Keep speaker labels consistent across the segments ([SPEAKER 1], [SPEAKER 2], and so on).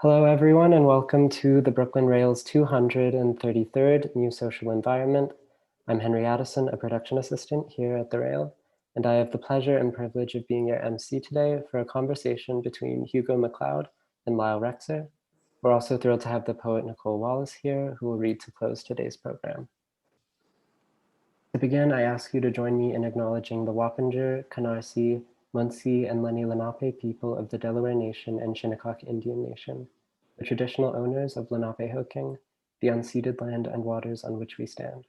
[SPEAKER 1] Hello, everyone, and welcome to the Brooklyn Rail's 233rd New Social Environment. I'm Henry Addison, a production assistant here at the Rail, and I have the pleasure and privilege of being your MC today for a conversation between Hugo McCloud and Lyle Rexer. We're also thrilled to have the poet Nicole Wallace here, who will read to close today's program. To begin, I ask you to join me in acknowledging the Wappinger, Canarsie, Munsee, and Lenni Lenape people of the Delaware Nation and Shinnecock Indian Nation, the traditional owners of Lenapehoking, the unceded land and waters on which we stand.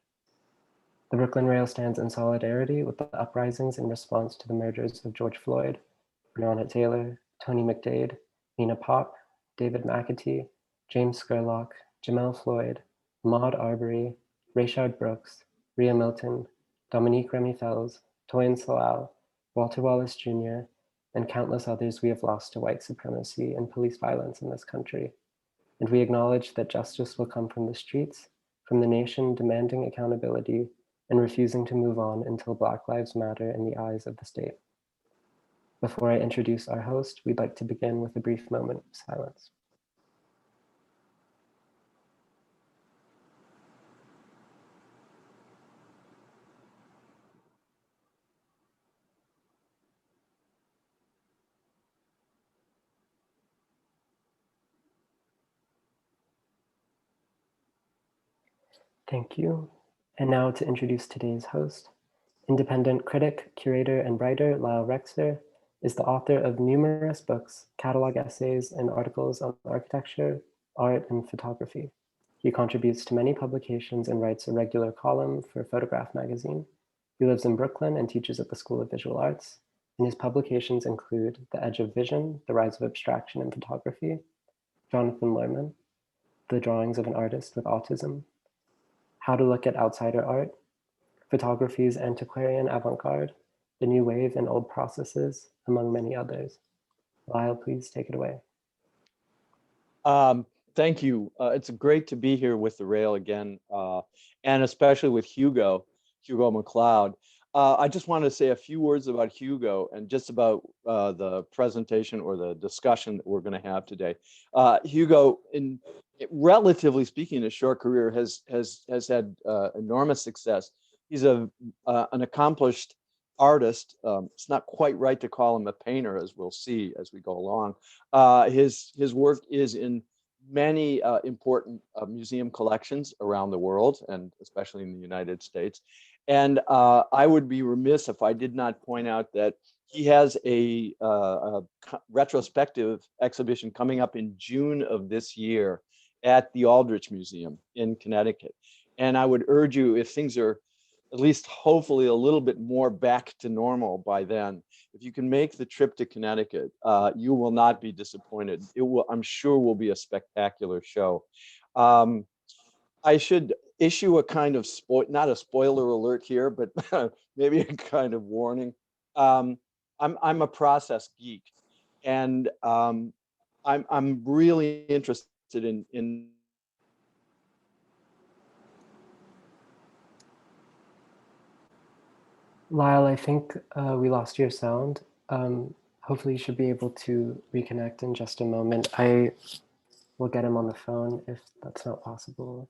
[SPEAKER 1] The Brooklyn Rail stands in solidarity with the uprisings in response to the murders of George Floyd, Breonna Taylor, Tony McDade, Nina Pop, David McAtee, James Scurlock, Jamel Floyd, Ahmaud Arbery, Rayshard Brooks, Rhea Milton, Dominique Remy Fells, Toyin Salal, Walter Wallace Jr., and countless others we have lost to white supremacy and police violence in this country. And we acknowledge that justice will come from the streets, from the nation demanding accountability and refusing to move on until Black Lives Matter in the eyes of the state. Before I introduce our host, we'd like to begin with a brief moment of silence. Thank you. And now to introduce today's host. Independent critic, curator, and writer Lyle Rexer is the author of numerous books, catalog essays, and articles on architecture, art, and photography. He contributes to many publications and writes a regular column for Photograph magazine. He lives in Brooklyn and teaches at the School of Visual Arts, and his publications include The Edge of Vision, The Rise of Abstraction in Photography, Jonathan Lerman, The Drawings of an Artist with Autism, How to Look at Outsider Art, Photography's Antiquarian Avant-Garde, The New Wave and Old Processes, among many others. Lyle, please take it away.
[SPEAKER 2] Thank you. It's great to be here with the Rail again, and especially with Hugo McCloud. I just wanted to say a few words about Hugo and just about the presentation or the discussion that we're going to have today. Hugo, in relatively speaking, a short career has had enormous success. He's an accomplished artist. It's not quite right to call him a painter, as we'll see as we go along. His work is in many important museum collections around the world, and especially in the United States. And I would be remiss if I did not point out that he has a retrospective exhibition coming up in June of this year at the Aldrich Museum in Connecticut. And I would urge you, if things are at least hopefully a little bit more back to normal by then, if you can make the trip to Connecticut, you will not be disappointed. It will, I'm sure, will be a spectacular show. I should issue a kind of not a spoiler alert here, but maybe a kind of warning. I'm a process geek, and I'm really interested in
[SPEAKER 1] Lyle, I think we lost your sound. Hopefully you should be able to reconnect in just a moment. I will get him on the phone if that's not possible.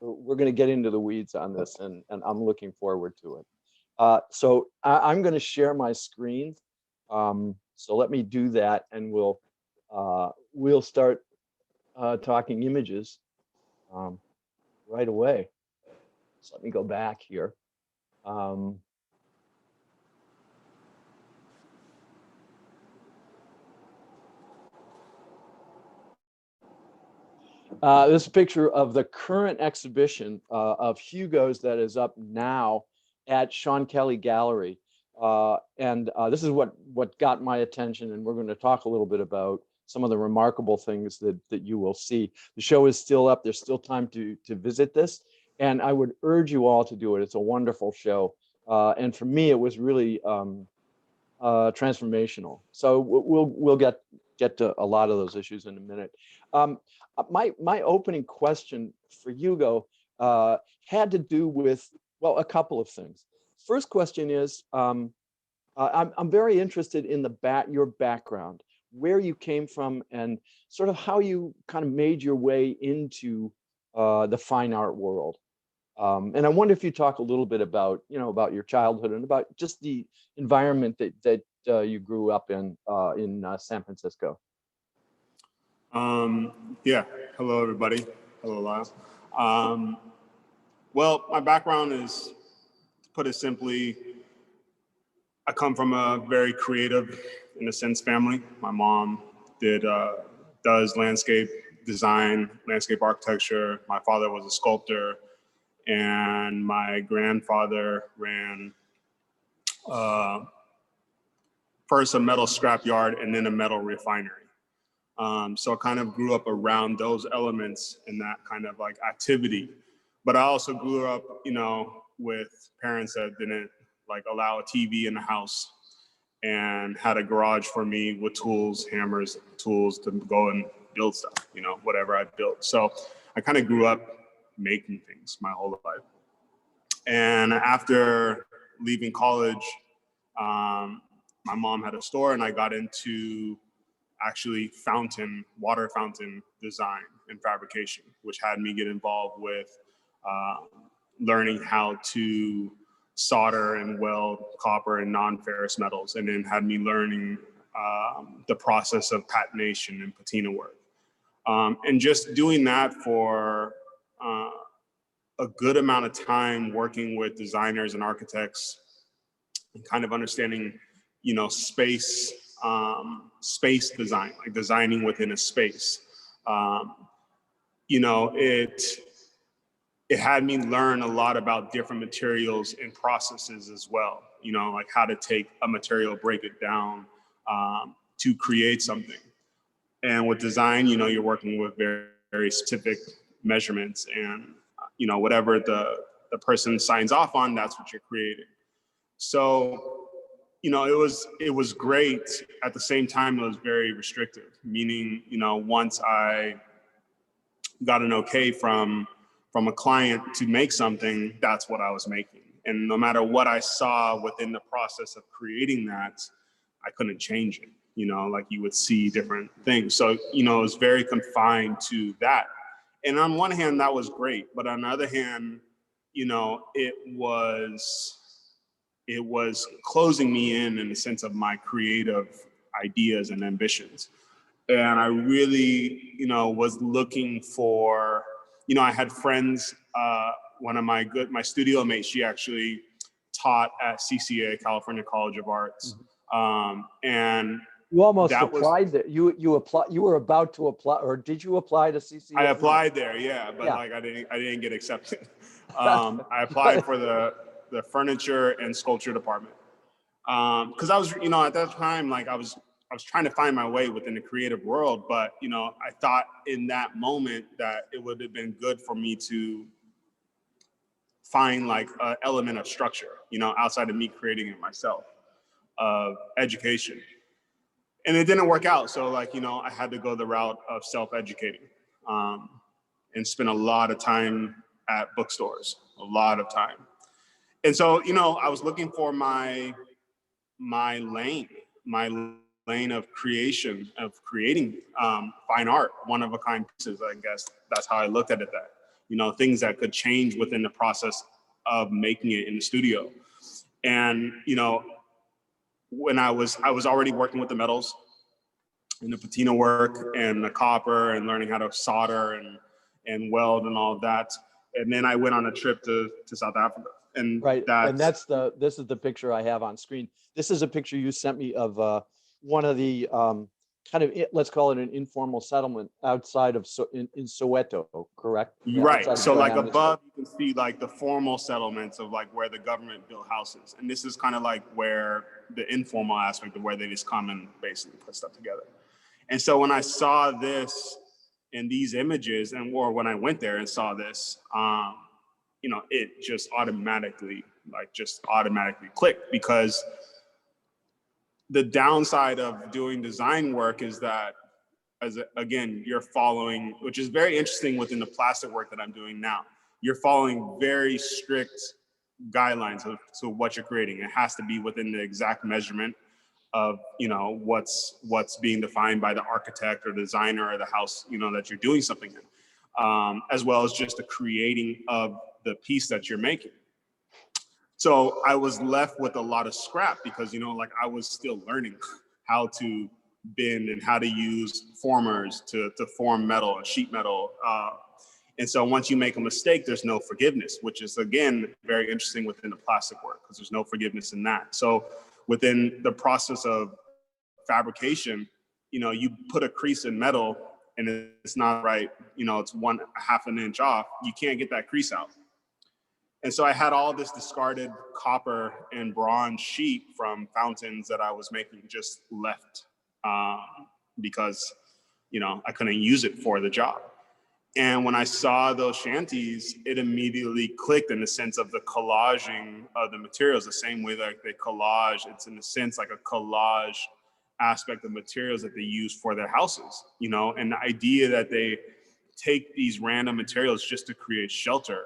[SPEAKER 2] We're going to get into the weeds on this, and I'm looking forward to it. So I'm going to share my screen. So let me do that, and we'll start talking images right away. So let me go back here. This is a picture of the current exhibition of Hugo's that is up now at Sean Kelly Gallery. And this is what got my attention, and we're going to talk a little bit about some of the remarkable things that you will see. The show is still up. There's still time to visit this, and I would urge you all to do it. It's a wonderful show. And for me, it was really transformational. So we'll get to a lot of those issues in a minute. My opening question for Hugo had to do with, well, a couple of things. First question is, I'm very interested in your background. where you came from and sort of how you kind of made your way into the fine art world. And I wonder if you talk a little bit about, about your childhood and about just the environment that you grew up in San Francisco.
[SPEAKER 3] Yeah. Hello, everybody. Hello, Lyle. Well, my background is, to put it simply, I come from a very creative, in a sense, family. My mom does landscape design, landscape architecture. My father was a sculptor, and my grandfather ran first a metal scrapyard and then a metal refinery. So I kind of grew up around those elements and that kind of like activity. But I also grew up, with parents that didn't like allow a TV in the house and had a garage for me with tools, hammers, tools to go and build stuff, whatever I built. So I kind of grew up making things my whole life. And after leaving college, my mom had a store and I got into actually water fountain design and fabrication, which had me get involved with learning how to solder and weld copper and non-ferrous metals, and then had me learning the process of patination and patina work. And just doing that for a good amount of time, working with designers and architects and kind of understanding, space design, like designing within a space. It had me learn a lot about different materials and processes as well, like how to take a material, break it down to create something. And with design, you're working with very, very specific measurements, and whatever the person signs off on, that's what you're creating. So, it was great. At the same time, it was very restrictive, meaning, once I got an okay from a client to make something, that's what I was making. And no matter what I saw within the process of creating that, I couldn't change it, like you would see different things. So, it was very confined to that. And on one hand, that was great. But on the other hand, it was closing me in the sense of my creative ideas and ambitions. And I really, was looking for, I had friends, one of my studio mates, she actually taught at CCA, California College of Arts. And
[SPEAKER 2] you almost applied there. You were about to apply, or did you apply to CCA?
[SPEAKER 3] I applied there, yeah, but like I didn't get accepted. I applied for the furniture and sculpture department. Because I was, at that time, like I was trying to find my way within the creative world, but I thought in that moment that it would have been good for me to find like an element of structure, outside of me creating it myself, of education. And it didn't work out. So like, I had to go the route of self-educating, and spend a lot of time at bookstores, a lot of time. And so, I was looking for my lane of creation, of creating fine art, one-of-a-kind pieces, I guess. That's how I looked at it, that, things that could change within the process of making it in the studio. And, when I was already working with the metals and the patina work and the copper and learning how to solder and weld and all of that. And then I went on a trip to South Africa. And
[SPEAKER 2] right. And this is the picture I have on screen. This is a picture you sent me of one of the kind of, let's call it an informal settlement outside of in Soweto, correct?
[SPEAKER 3] Right. So like above, you can see like the formal settlements of like where the government built houses. And this is kind of like where the informal aspect of where they just come and basically put stuff together. And so when I saw this in these images, or when I went there and saw this, it just automatically clicked, because the downside of doing design work is that, again, you're following, which is very interesting within the plastic work that I'm doing now. You're following very strict guidelines to what you're creating. It has to be within the exact measurement you know, what's being defined by the architect or designer or the house, you know, that you're doing something in, as well as just the creating of the piece that you're making. So I was left with a lot of scrap because, you know, like I was still learning how to bend and how to use formers to form metal and sheet metal. And so once you make a mistake, there's no forgiveness, which is, again, very interesting within the plastic work because there's no forgiveness in that. So within the process of fabrication, you know, you put a crease in metal and it's not right, you know, it's half an inch off, you can't get that crease out. And so I had all this discarded copper and bronze sheet from fountains that I was making just left because, you know, I couldn't use it for the job. And when I saw those shanties, it immediately clicked in the sense of the collaging of the materials, the same way that they collage. It's in a sense like a collage aspect of materials that they use for their houses, you know, and the idea that they take these random materials just to create shelter.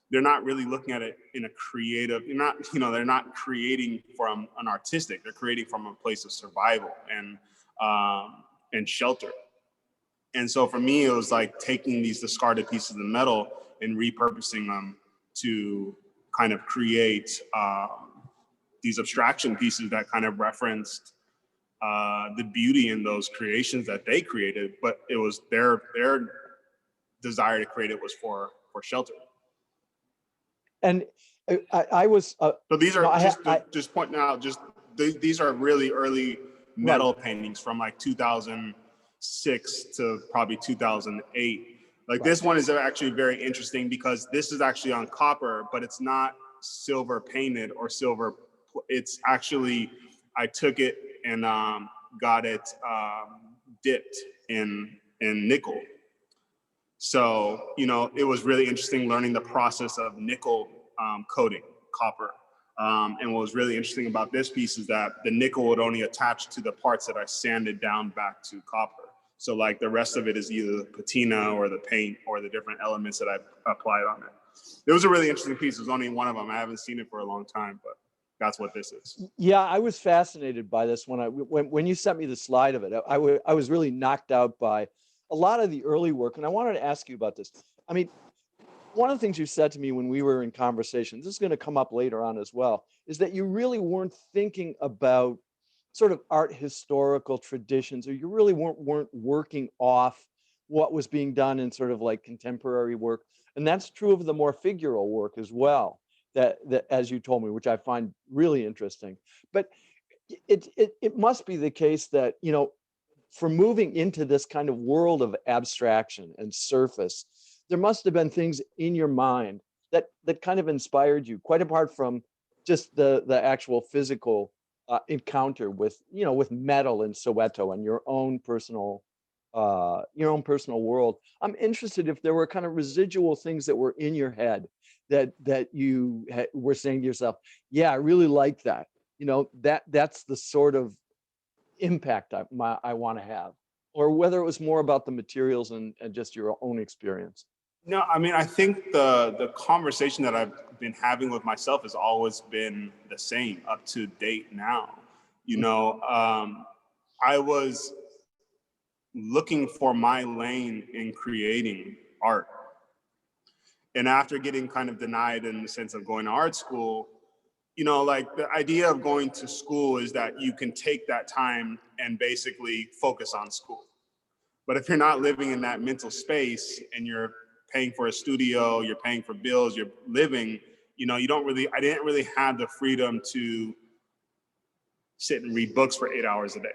[SPEAKER 3] They're not really looking at it in a creative, they're not creating from an artistic, they're creating from a place of survival and shelter. And so for me, it was like taking these discarded pieces of metal and repurposing them to kind of create these abstraction pieces that kind of referenced the beauty in those creations that they created, but it was their desire to create it was for shelter. And
[SPEAKER 2] I was
[SPEAKER 3] so these are just pointing out, these are really early metal paintings from like 2006 to probably 2008. Like this one is actually very interesting because this is actually on copper, but it's not silver painted or silver. It's actually, I took it and got it dipped in nickel. So, you know, it was really interesting learning the process of nickel coating copper. And what was really interesting about this piece is that the nickel would only attach to the parts that I sanded down back to copper. So like the rest of it is either the patina or the paint or the different elements that I applied on it. It was a really interesting piece. There's only one of them. I haven't seen it for a long time, but that's what this is.
[SPEAKER 2] Yeah, I was fascinated by this when you sent me the slide of it. I was really knocked out by a lot of the early work, and I wanted to ask you about this. I mean, one of the things you said to me when we were in conversation, this is going to come up later on as well, is that you really weren't thinking about sort of art historical traditions, or you really weren't working off what was being done in sort of like contemporary work. And that's true of the more figural work as well, that as you told me, which I find really interesting. But it must be the case that, you know, for moving into this kind of world of abstraction and surface, there must have been things in your mind that kind of inspired you, quite apart from just the actual physical encounter with, you know, with metal in Soweto and your own personal world. I'm interested if there were kind of residual things that were in your head that you were saying to yourself, yeah, I really like that. You know, that's the sort of impact I want to have, or whether it was more about the materials and just your own experience.
[SPEAKER 3] No, I mean, I think the conversation that I've been having with myself has always been the same up to date now. You know, I was looking for my lane in creating art. And after getting kind of denied in the sense of going to art school, you know, like the idea of going to school is that you can take that time and basically focus on school. But if you're not living in that mental space and you're paying for a studio, you're paying for bills, you're living, you know, I didn't really have the freedom to sit and read books for 8 hours a day.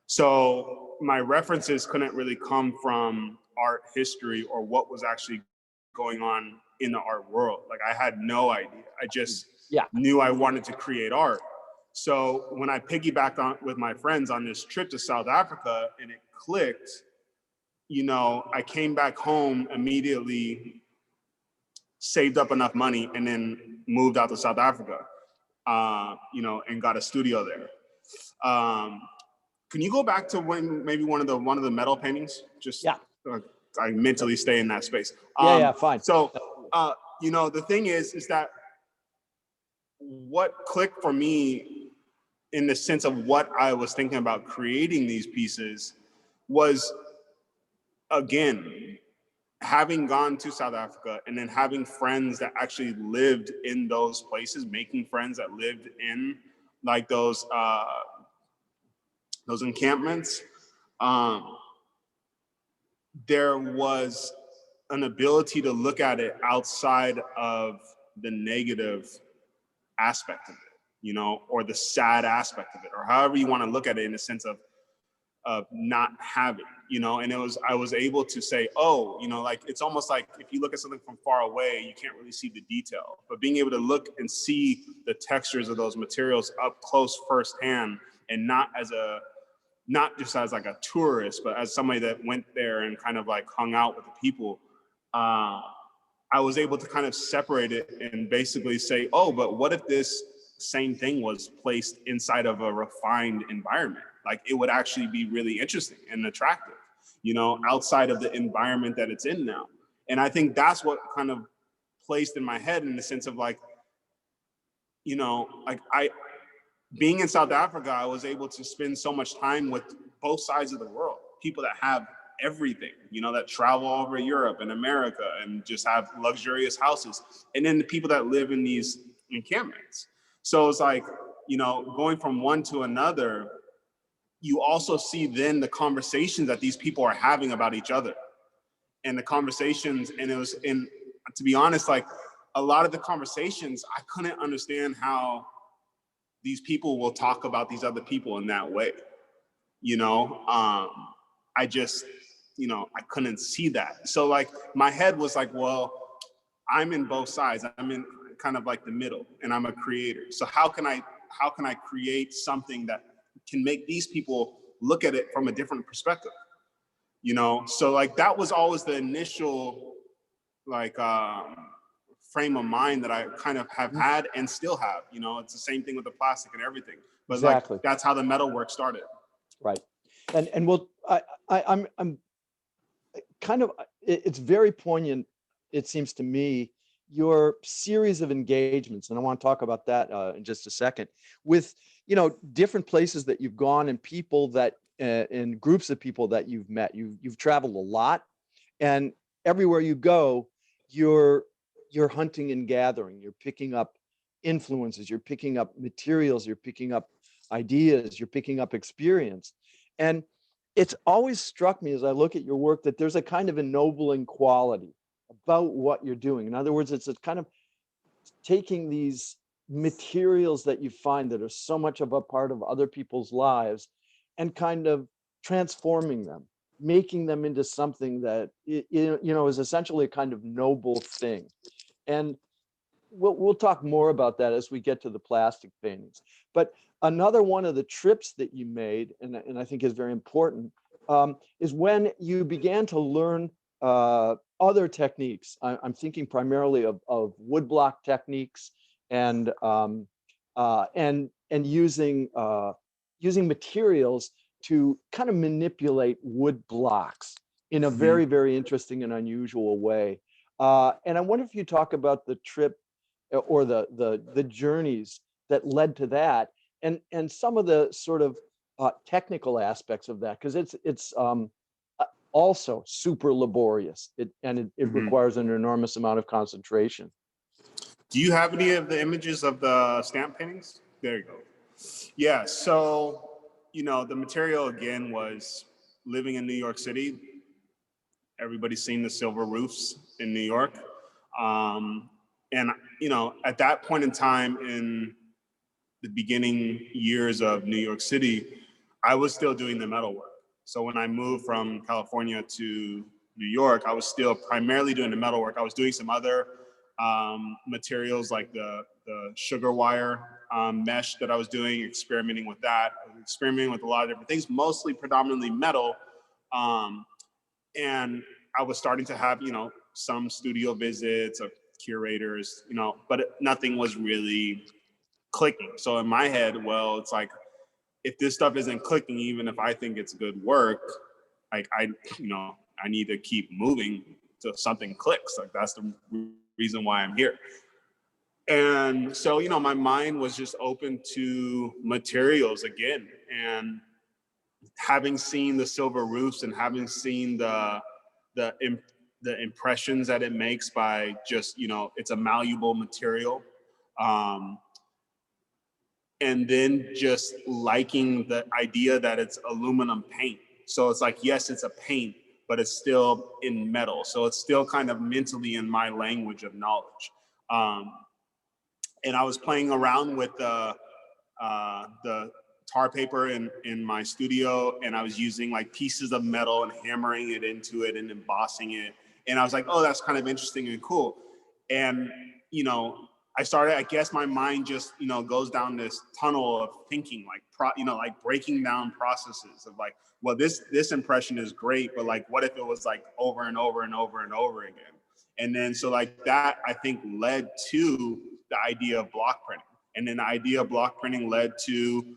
[SPEAKER 3] So my references couldn't really come from art history or what was actually going on in the art world. Like I had no idea. I just knew I wanted to create art. So when I piggybacked on with my friends on this trip to South Africa and it clicked, you know, I came back home immediately, saved up enough money, and then moved out to South Africa, you know, and got a studio there. Can you go back to when maybe one of the metal paintings? Just I mentally stay in that space.
[SPEAKER 2] Fine.
[SPEAKER 3] So, you know, the thing is that what clicked for me in the sense of what I was thinking about creating these pieces was, again, having gone to South Africa and then having friends that actually lived in those places, making friends that lived in like those encampments, there was an ability to look at it outside of the negative aspect of it, you know, or the sad aspect of it, or however you want to look at it in the sense of not having, you know. And I was able to say, oh, you know, like it's almost like if you look at something from far away, you can't really see the detail, but being able to look and see the textures of those materials up close firsthand, and not just as like a tourist, but as somebody that went there and kind of like hung out with the people, I was able to kind of separate it and basically say, oh, but what if this same thing was placed inside of a refined environment? Like it would actually be really interesting and attractive, you know, outside of the environment that it's in now. And I think that's what kind of placed in my head in the sense of like, you know, like being in South Africa, I was able to spend so much time with both sides of the world, people that have everything, you know, that travel over Europe and America and just have luxurious houses, and then the people that live in these encampments. So it's like, you know, going from one to another, you also see then the conversations that these people are having about each other, and the conversations, and to be honest, like a lot of the conversations, I couldn't understand how these people will talk about these other people in that way, you know. I just, you know, I couldn't see that. So like my head was like, well, I'm in both sides. I'm in kind of like the middle, and I'm a creator. So how can I create something that can make these people look at it from a different perspective, you know? So like that was always the initial like frame of mind that I kind of have had and still have, you know. It's the same thing with the plastic and everything, but
[SPEAKER 2] Exactly.
[SPEAKER 3] like that's how the metal work started.
[SPEAKER 2] Right. And we'll, I'm kind of, it's very poignant, it seems to me, your series of engagements, and I want to talk about that in just a second, with, you know, different places that you've gone and people that, and groups of people that you've met. You've traveled a lot, and everywhere you go, you're hunting and gathering. You're picking up influences. You're picking up materials. You're picking up ideas. You're picking up experience, and it's always struck me as I look at your work that there's a kind of ennobling quality about what you're doing. In other words, it's a kind of taking these materials that you find that are so much of a part of other people's lives and kind of transforming them, making them into something that, you know, is essentially a kind of noble thing. And we'll talk more about that as we get to the plastic paintings. But another one of the trips that you made, and I think is very important, is when you began to learn other techniques. I'm thinking primarily of woodblock techniques and using materials to kind of manipulate wood blocks in a very, very interesting and unusual way. And I wonder if you talk about the trip or the journeys that led to that, and some of the sort of technical aspects of that, because it's also super laborious. It requires an enormous amount of concentration.
[SPEAKER 3] Do you have any of the images of the stamp paintings? There you go. Yeah, so, you know, the material again was living in New York City. Everybody's seen the silver roofs in New York. And, you know, at that point in time in the beginning years of New York City, I was still doing the metal work. So when I moved from California to New York, I was still primarily doing the metal work. I was doing some other materials like the sugar wire mesh that I was doing, experimenting with that, experimenting with a lot of different things, mostly predominantly metal. And I was starting to have, you know, some studio visits of curators, you know, but nothing was really clicking. So in my head, well, it's like, if this stuff isn't clicking, even if I think it's good work, like I need to keep moving till something clicks. Like that's the reason why I'm here. And so, you know, my mind was just open to materials again. And having seen the silver roofs and having seen the impressions that it makes by just, you know, it's a malleable material. And then just liking the idea that it's aluminum paint. So it's like, yes, it's a paint, but it's still in metal. So it's still kind of mentally in my language of knowledge. And I was playing around with the tar paper in my studio, and I was using like pieces of metal and hammering it into it and embossing it. And I was like, oh, that's kind of interesting and cool. And, you know, I guess my mind just, you know, goes down this tunnel of thinking, like, like breaking down processes of like, well, this impression is great, but like, what if it was like over and over and over and over again? And then, so like that, I think led to the idea of block printing. And then the idea of block printing led to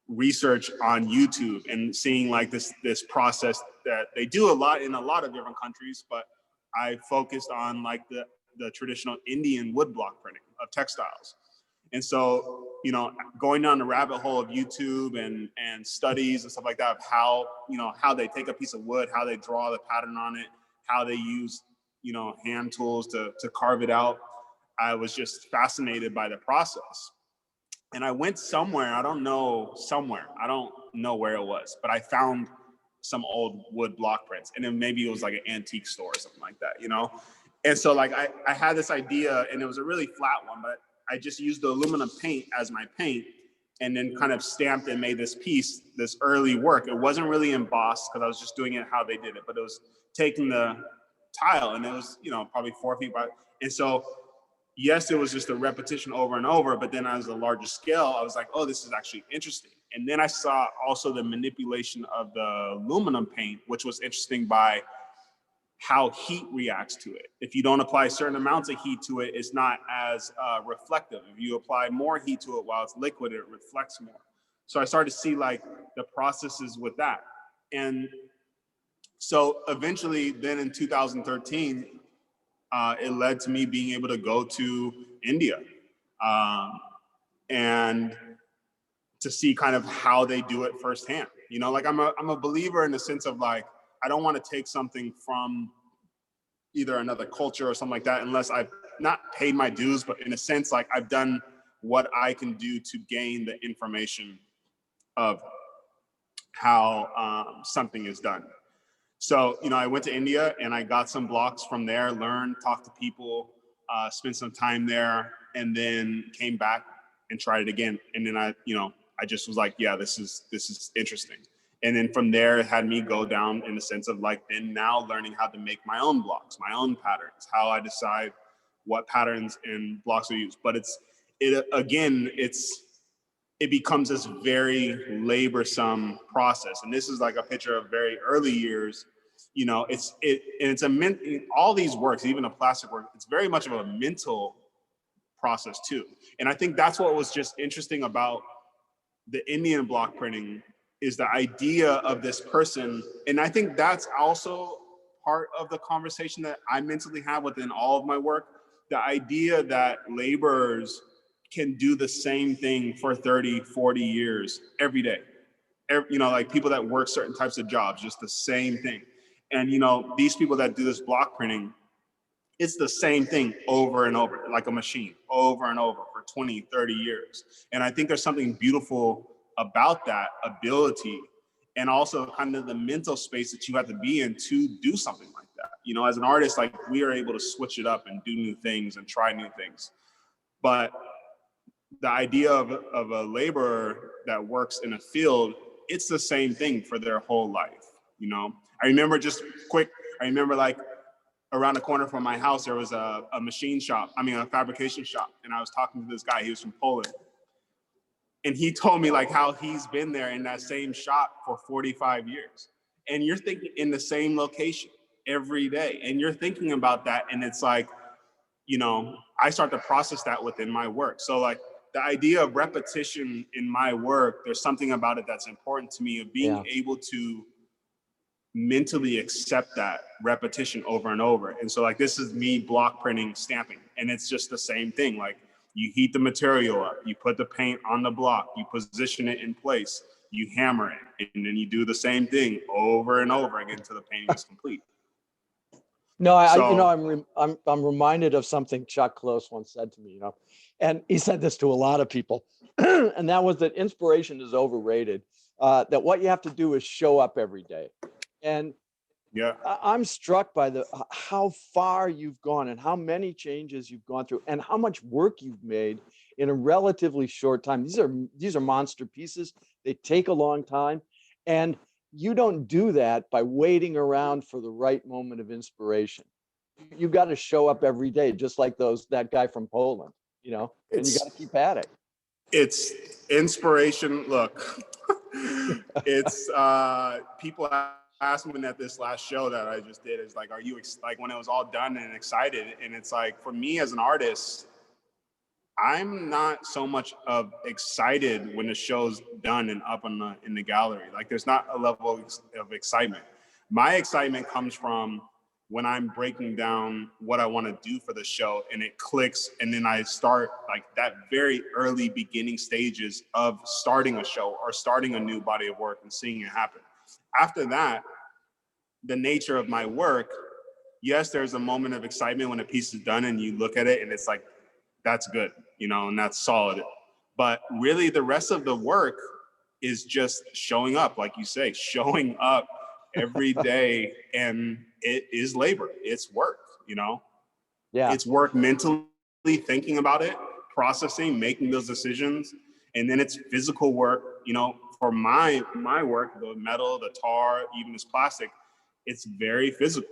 [SPEAKER 3] research on YouTube and seeing like this process that they do a lot in a lot of different countries, but I focused on like the traditional Indian woodblock printing of textiles. And so, you know, going down the rabbit hole of YouTube and studies and stuff like that of how, you know, how they take a piece of wood, how they draw the pattern on it, how they use, you know, hand tools to carve it out. I was just fascinated by the process. And I went somewhere, I don't know where it was, but I found some old wood block prints. And then maybe it was like an antique store or something like that, you know? And so like I had this idea, and it was a really flat one, but I just used the aluminum paint as my paint and then kind of stamped and made this piece, this early work. It wasn't really embossed because I was just doing it how they did it, but it was taking the tile, and it was, you know, probably 4 feet by. And so, yes, it was just a repetition over and over, but then as a larger scale, I was like, oh, this is actually interesting. And then I saw also the manipulation of the aluminum paint, which was interesting by how heat reacts to it. If you don't apply certain amounts of heat to it, it's not as reflective. If you apply more heat to it while it's liquid, it reflects more. So I started to see like the processes with that. And so eventually then in 2013, it led to me being able to go to India and to see kind of how they do it firsthand. You know, like I'm a believer in the sense of like, I don't want to take something from either another culture or something like that unless I've not paid my dues, but in a sense, like I've done what I can do to gain the information of how something is done. So, you know, I went to India and I got some blocks from there, learned, talked to people, spent some time there, and then came back and tried it again. And then I just was like, yeah, this is interesting. And then from there, it had me go down in the sense of like, then now learning how to make my own blocks, my own patterns, how I decide what patterns and blocks to use. But it becomes this very laborsome process. And this is like a picture of very early years. You know, all these works, even the plastic work, it's very much of a mental process too. And I think that's what was just interesting about the Indian block printing is the idea of this person. And I think that's also part of the conversation that I mentally have within all of my work, the idea that laborers can do the same thing for 30, 40 years every day. You know, like people that work certain types of jobs, just the same thing. And, you know, these people that do this block printing, it's the same thing over and over, like a machine, over and over for 20, 30 years. And I think there's something beautiful about that ability, and also kind of the mental space that you have to be in to do something like that. You know, as an artist, like we are able to switch it up and do new things and try new things. But the idea of a laborer that works in a field, it's the same thing for their whole life. You know, I remember like around the corner from my house, there was a fabrication shop. And I was talking to this guy, he was from Poland. And he told me like how he's been there in that same shop for 45 years. And you're thinking in the same location every day. And you're thinking about that. And it's like, you know, I start to process that within my work. So like the idea of repetition in my work, there's something about it that's important to me, of being able to mentally accept that repetition over and over. And so like, this is me block printing stamping, and it's just the same thing. Like, you heat the material up, you put the paint on the block, you position it in place, you hammer it, and then you do the same thing over and over again until the painting is complete.
[SPEAKER 2] No, I'm reminded of something Chuck Close once said to me, and he said this to a lot of people, and that was that inspiration is overrated. That what you have to do is show up every day. And
[SPEAKER 3] yeah,
[SPEAKER 2] I'm struck by how far you've gone and how many changes you've gone through and how much work you've made in a relatively short time. These are monster pieces. They take a long time, and you don't do that by waiting around for the right moment of inspiration. You got to show up every day, just like that guy from Poland, and you got to keep at it.
[SPEAKER 3] It's inspiration. Look, it's people asked me at this last show that I just did, is like, are you like, when it was all done and excited? And it's like, for me as an artist, I'm not so much of excited when the show's done and up in the gallery. Like, there's not a level of excitement. My excitement comes from when I'm breaking down what I want to do for the show and it clicks, and then I start like that very early beginning stages of starting a show or starting a new body of work and seeing it happen. After that, the nature of my work, yes, there's a moment of excitement when a piece is done and you look at it and it's like, that's good, and that's solid. But really the rest of the work is just showing up, like you say, showing up every day. And it is labor, it's work,
[SPEAKER 2] Yeah.
[SPEAKER 3] It's work mentally thinking about it, processing, making those decisions. And then it's physical work, for my work, the metal, the tar, even this plastic, it's very physical.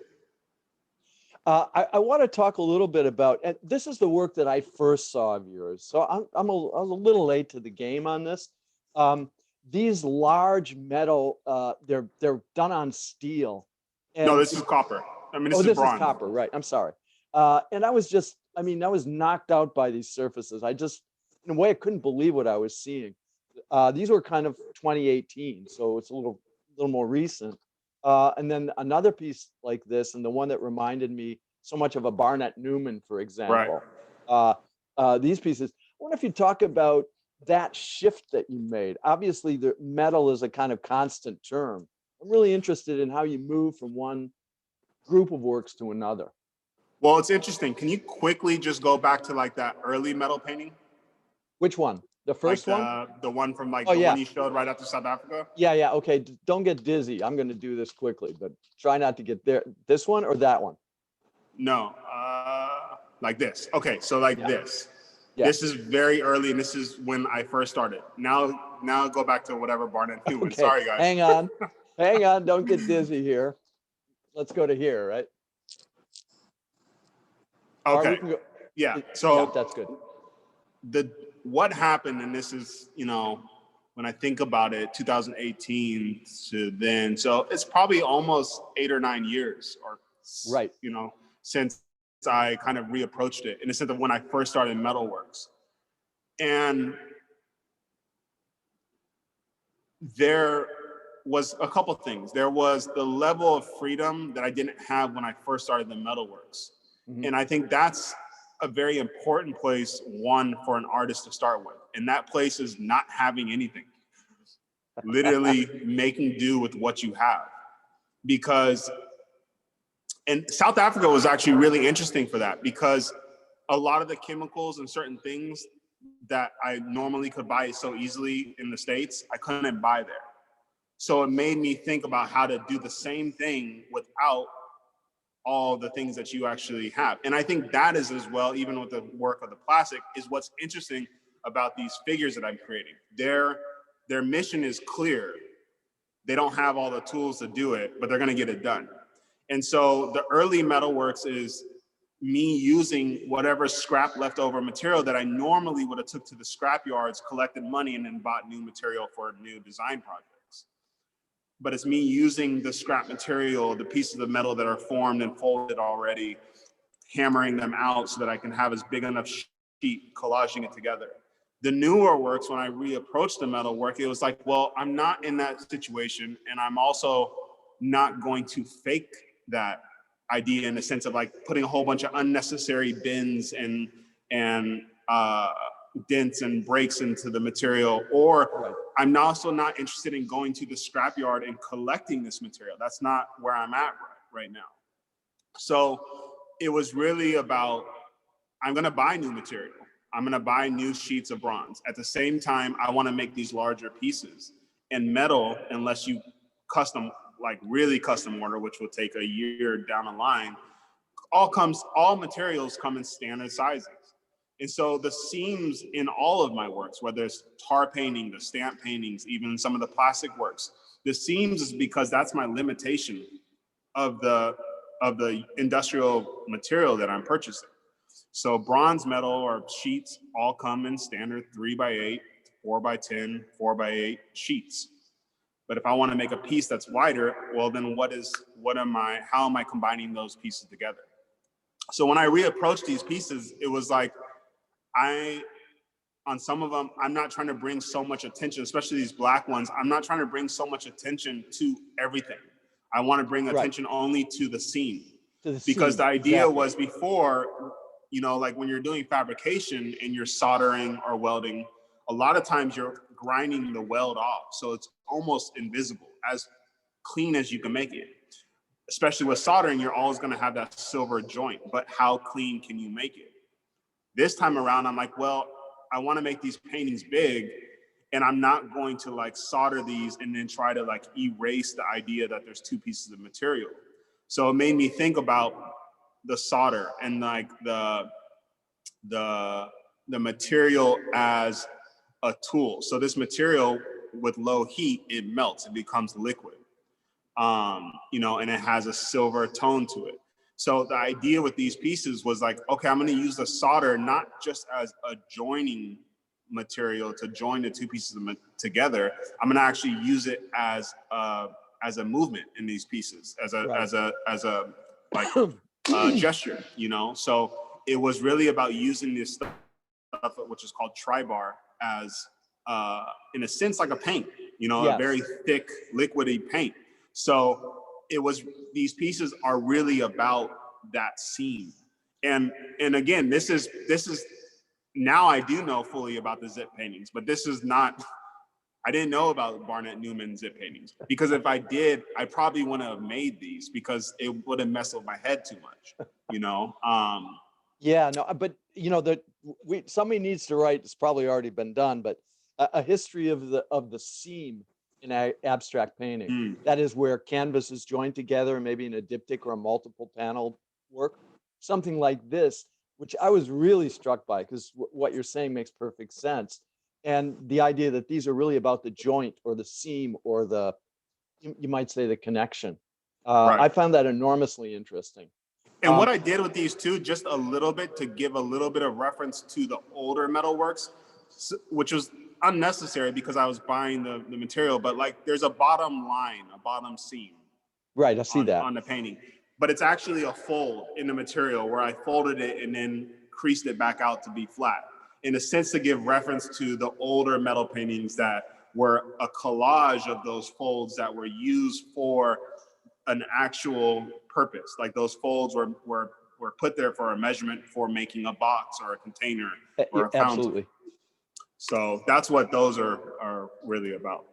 [SPEAKER 2] I want to talk a little bit about, and this is the work that I first saw of yours. So I was a little late to the game on this. These large metal, they're done on steel. And
[SPEAKER 3] no, this is copper. I mean, this is bronze.
[SPEAKER 2] Is copper, right? I'm sorry. And I was knocked out by these surfaces. I just, in a way, I couldn't believe what I was seeing. These were kind of 2018, so it's a little more recent. And then another piece like this, and the one that reminded me so much of a Barnett Newman, for example. Right. These pieces. I wonder if you talk about that shift that you made. Obviously, the metal is a kind of constant term. I'm really interested in how you move from one group of works to another.
[SPEAKER 3] Well, it's interesting. Can you quickly just go back to like that early metal painting?
[SPEAKER 2] Which one? The first one?
[SPEAKER 3] The one from one you showed right after South Africa?
[SPEAKER 2] Yeah. Okay. Don't get dizzy. I'm going to do this quickly, but try not to get there. This one or that one?
[SPEAKER 3] No. Like this. Okay. So like this. Yeah. This is very early, and this is when I first started. Now go back to whatever Barnett Newman. Okay. Sorry, guys.
[SPEAKER 2] Hang on. Hang on. Don't get dizzy here. Let's go to here, right?
[SPEAKER 3] Okay. Yeah. So
[SPEAKER 2] yeah, that's good.
[SPEAKER 3] What happened, and this is, when I think about it, 2018 to then, so it's probably almost 8 or 9 years, or
[SPEAKER 2] right,
[SPEAKER 3] since I kind of reapproached it in the sense of when I first started Metalworks. And there was a couple of things. There was the level of freedom that I didn't have when I first started the Metalworks. Mm-hmm. And I think that's a very important place, one, for an artist to start with. And that place is not having anything. Literally making do with what you have. And South Africa was actually really interesting for that, because a lot of the chemicals and certain things that I normally could buy so easily in the States, I couldn't buy there. So it made me think about how to do the same thing without all the things that you actually have. And I think that is as well, even with the work of the plastic, is what's interesting about these figures that I'm creating. Their mission is clear. They don't have all the tools to do it, but they're gonna get it done. And so the early Metalworks is me using whatever scrap leftover material that I normally would have took to the scrap yards, collected money, and then bought new material for new design projects. But it's me using the scrap material, the pieces of metal that are formed and folded already, hammering them out so that I can have as big enough sheet, collaging it together. The newer works, when I reapproached the metal work, it was like, well, I'm not in that situation, and I'm also not going to fake that idea in the sense of like putting a whole bunch of unnecessary bends and dents and breaks into the material, or I'm also not interested in going to the scrapyard and collecting this material. That's not where I'm at right now. So it was really about, I'm gonna buy new material. I'm gonna buy new sheets of bronze. At the same time, I wanna make these larger pieces. And metal, unless you really custom order, which will take a year down the line, all materials come in standard sizes. And so the seams in all of my works, whether it's tar painting, the stamp paintings, even some of the plastic works, the seams is because that's my limitation of the industrial material that I'm purchasing. So bronze metal or sheets all come in standard 3x8, 4x10, 4x8 sheets. But if I want to make a piece that's wider, well, then how am I combining those pieces together? So when I reapproached these pieces, it was like, on some of them, I'm not trying to bring so much attention, especially these black ones. I'm not trying to bring so much attention to everything. I want to bring attention only to the seam. Because the idea was before, like when you're doing fabrication and you're soldering or welding, a lot of times you're grinding the weld off. So it's almost invisible, as clean as you can make it. Especially with soldering, you're always going to have that silver joint, but how clean can you make it? This time around, I'm like, well, I want to make these paintings big, and I'm not going to like solder these and then try to like erase the idea that there's two pieces of material. So it made me think about the solder and like the material as a tool. So this material with low heat, it melts, it becomes liquid, and it has a silver tone to it. So the idea with these pieces was like, okay, I'm going to use the solder not just as a joining material to join the two pieces together. I'm going to actually use it as a movement in these pieces, as a gesture, So it was really about using this stuff, which is called tribar, as in a sense like a paint, a very thick, liquidy paint. So these pieces are really about that seam. And again, this is now I do know fully about the zip paintings, but I didn't know about Barnett Newman zip paintings, because if I did, I probably wouldn't have made these because it would have messed with my head too much,
[SPEAKER 2] Yeah, no, but somebody needs to write, it's probably already been done, but a history of the seam in abstract painting. That is where canvas is joined together, maybe in a diptych or a multiple panel work, something like this, which I was really struck by, because what you're saying makes perfect sense. And the idea that these are really about the joint or the seam or you might say the connection. I found that enormously interesting.
[SPEAKER 3] And what I did with these two, just a little bit to give a little bit of reference to the older metal works, which was unnecessary because I was buying the material, but like there's a bottom line, a bottom seam.
[SPEAKER 2] Right, I see that.
[SPEAKER 3] On the painting. But it's actually a fold in the material where I folded it and then creased it back out to be flat, in a sense to give reference to the older metal paintings that were a collage of those folds that were used for an actual purpose. Like those folds were put there for a measurement for making a box or a container or a fountain.
[SPEAKER 2] Absolutely.
[SPEAKER 3] So that's what those are really about.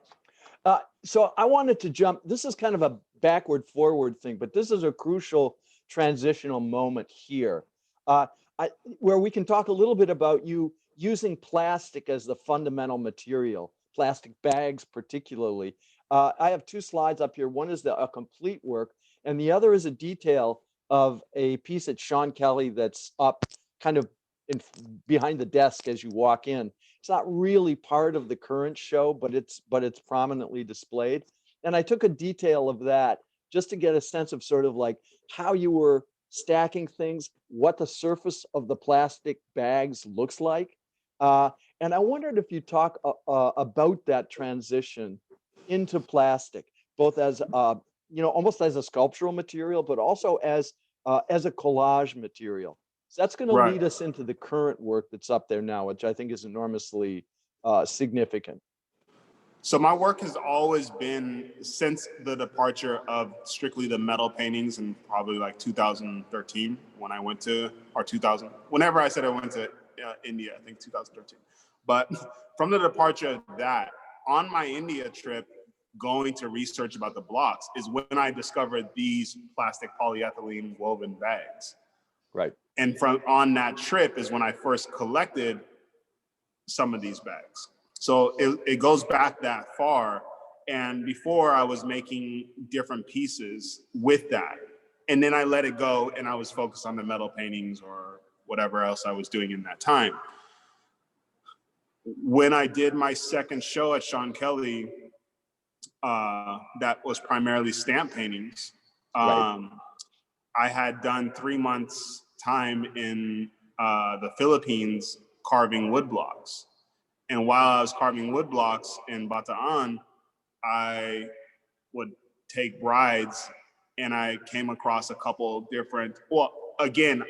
[SPEAKER 2] So I wanted to jump, this is kind of a backward forward thing, but this is a crucial transitional moment here, where we can talk a little bit about you using plastic as the fundamental material, plastic bags particularly. I have two slides up here. One is a complete work, and the other is a detail of a piece at Sean Kelly that's up kind of behind the desk as you walk in. It's not really part of the current show, but it's prominently displayed. And I took a detail of that just to get a sense of sort of like how you were stacking things, what the surface of the plastic bags looks like. And I wondered if you talk about that transition into plastic, both as almost as a sculptural material, but also as a collage material. So that's going to lead us into the current work that's up there now, which I think is enormously significant.
[SPEAKER 3] So my work has always been, since the departure of strictly the metal paintings in probably like 2013 when I went to, or 2000, whenever I said I went to India, I think 2013. But from the departure of that, on my India trip, going to research about the blocks is when I discovered these plastic polyethylene woven bags.
[SPEAKER 2] Right.
[SPEAKER 3] And from on that trip is when I first collected some of these bags. So it goes back that far. And before I was making different pieces with that. And then I let it go and I was focused on the metal paintings or whatever else I was doing in that time. When I did my second show at Sean Kelly, that was primarily stamp paintings.
[SPEAKER 2] Right.
[SPEAKER 3] I had done 3 months time in the Philippines carving wood blocks. And while I was carving wood blocks in Bataan, I would take brides and I came across a couple different, well, again,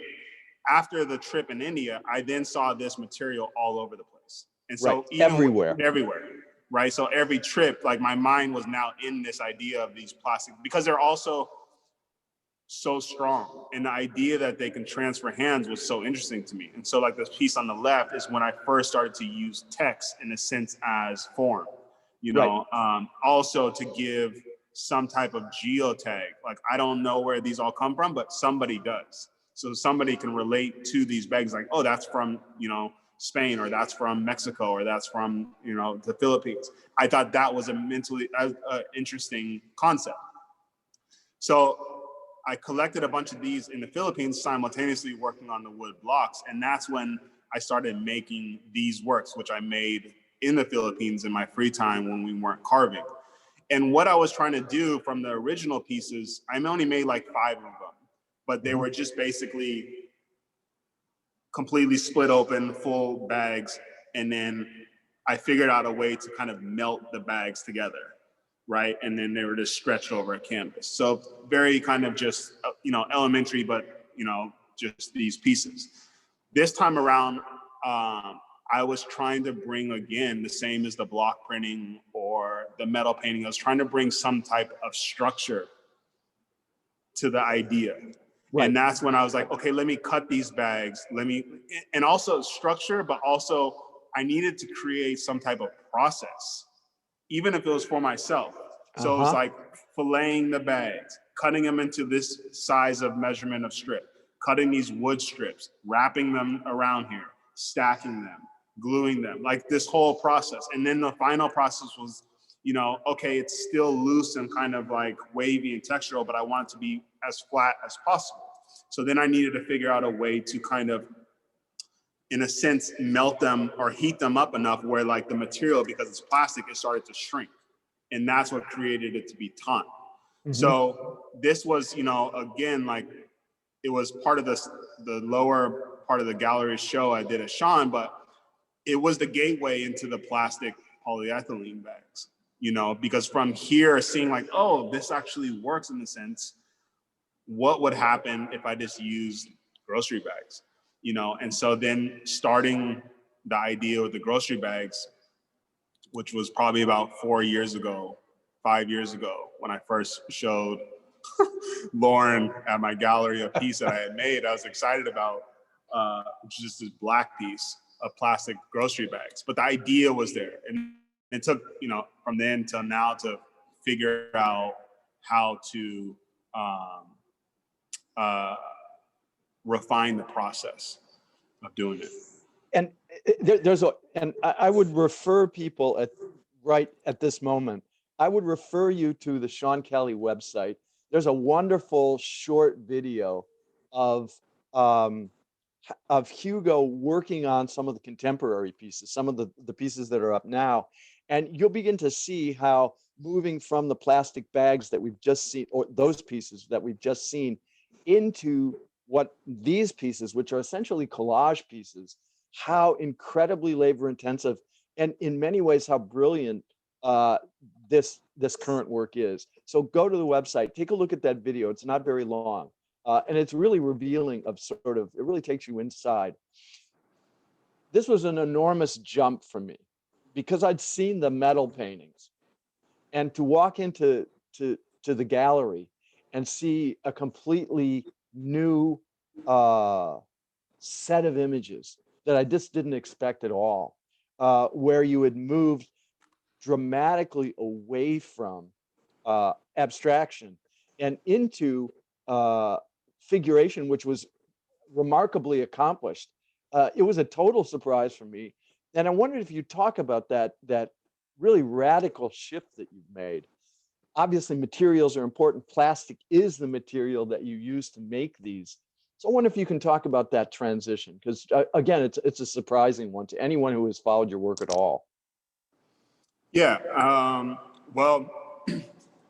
[SPEAKER 3] after the trip in India, I then saw this material all over the place. And so
[SPEAKER 2] Right.
[SPEAKER 3] even
[SPEAKER 2] Everywhere.
[SPEAKER 3] everywhere, right? So every trip, like my mind was now in this idea of these plastic, because they're also so strong. And the idea that they can transfer hands was so interesting to me. And so like this piece on the left is when I first started to use text in a sense as form, you know, right. Also to give some type of geotag. Like, I don't know where these all come from, but somebody does. So somebody can relate to these bags like, oh, that's from, you know, Spain, or that's from Mexico, or that's from, you know, the Philippines. I thought that was a mentally interesting concept. So I collected a bunch of these in the Philippines, simultaneously working on the wood blocks. And that's when I started making these works, which I made in the Philippines in my free time when we weren't carving. And what I was trying to do from the original pieces, I only made like 5 of them, but they were just basically completely split open, full bags. And then I figured out a way to kind of melt the bags together, right? And then they were just stretched over a canvas. So very kind of just, you know, elementary, but, you know, just these pieces. This time around, I was trying to bring, again, the same as the block printing or the metal painting, I was trying to bring some type of structure to the idea. Right. And that's when I was like, okay, let me cut these bags. And also structure, but also I needed to create some type of process, even if it was for myself. So it was like filleting the bags, cutting them into this size of measurement of strip, cutting these wood strips, wrapping them around here, stacking them, gluing them, like this whole process. And then the final process was, you know, okay, it's still loose and kind of like wavy and textural, but I want it to be as flat as possible. So then I needed to figure out a way to kind of, in a sense, melt them or heat them up enough where like the material, because it's plastic, it started to shrink. And that's what created it to be taut. So this was, you know, again, like it was part of the lower part of the gallery show I did at Sean, but it was the gateway into the plastic polyethylene bags, you know, because from here seeing like, oh, this actually works in the sense, what would happen if I just used grocery bags, you know? And so then starting the idea with the grocery bags, which was probably about 4 years ago, 5 years ago, when I first showed Lauren at my gallery a piece that I had made, I was excited about, which is just this black piece of plastic grocery bags. But the idea was there. And it took, you know, from then till now to figure out how to refine the process of doing it.
[SPEAKER 2] And I would refer people right at this moment, I would refer you to the Sean Kelly website. There's a wonderful short video of Hugo working on some of the contemporary pieces, some of the pieces that are up now. And you'll begin to see how moving from the plastic bags that we've just seen, or those pieces that we've just seen, into what these pieces, which are essentially collage pieces, how incredibly labor intensive and in many ways how brilliant this current work is. So go to the website, take a look at that video. It's not very long. And it's really revealing of sort of, it really takes you inside. This was an enormous jump for me because I'd seen the metal paintings, and to walk into the gallery and see a completely new set of images that I just didn't expect at all, where you had moved dramatically away from abstraction and into figuration, which was remarkably accomplished. It was a total surprise for me. And I wondered if you talk about that really radical shift that you've made. Obviously, materials are important. Plastic is the material that you use to make these. So I wonder if you can talk about that transition, because again, it's a surprising one to anyone who has followed your work at all.
[SPEAKER 3] Yeah. Well,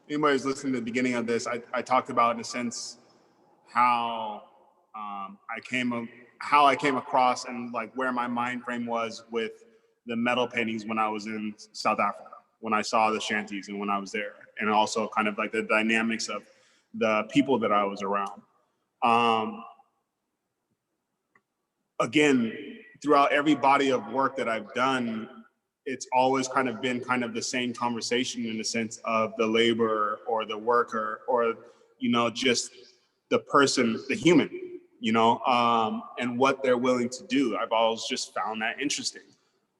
[SPEAKER 3] anybody who's listening to the beginning of this, I talked about, in a sense, how I came across and like where my mind frame was with the metal paintings when I was in South Africa, when I saw the shanties and when I was there, and also kind of like the dynamics of the people that I was around. Again, throughout every body of work that I've done, it's always kind of been kind of the same conversation in the sense of the laborer or the worker, or, you know, just the person, the human, you know, and what they're willing to do. I've always just found that interesting.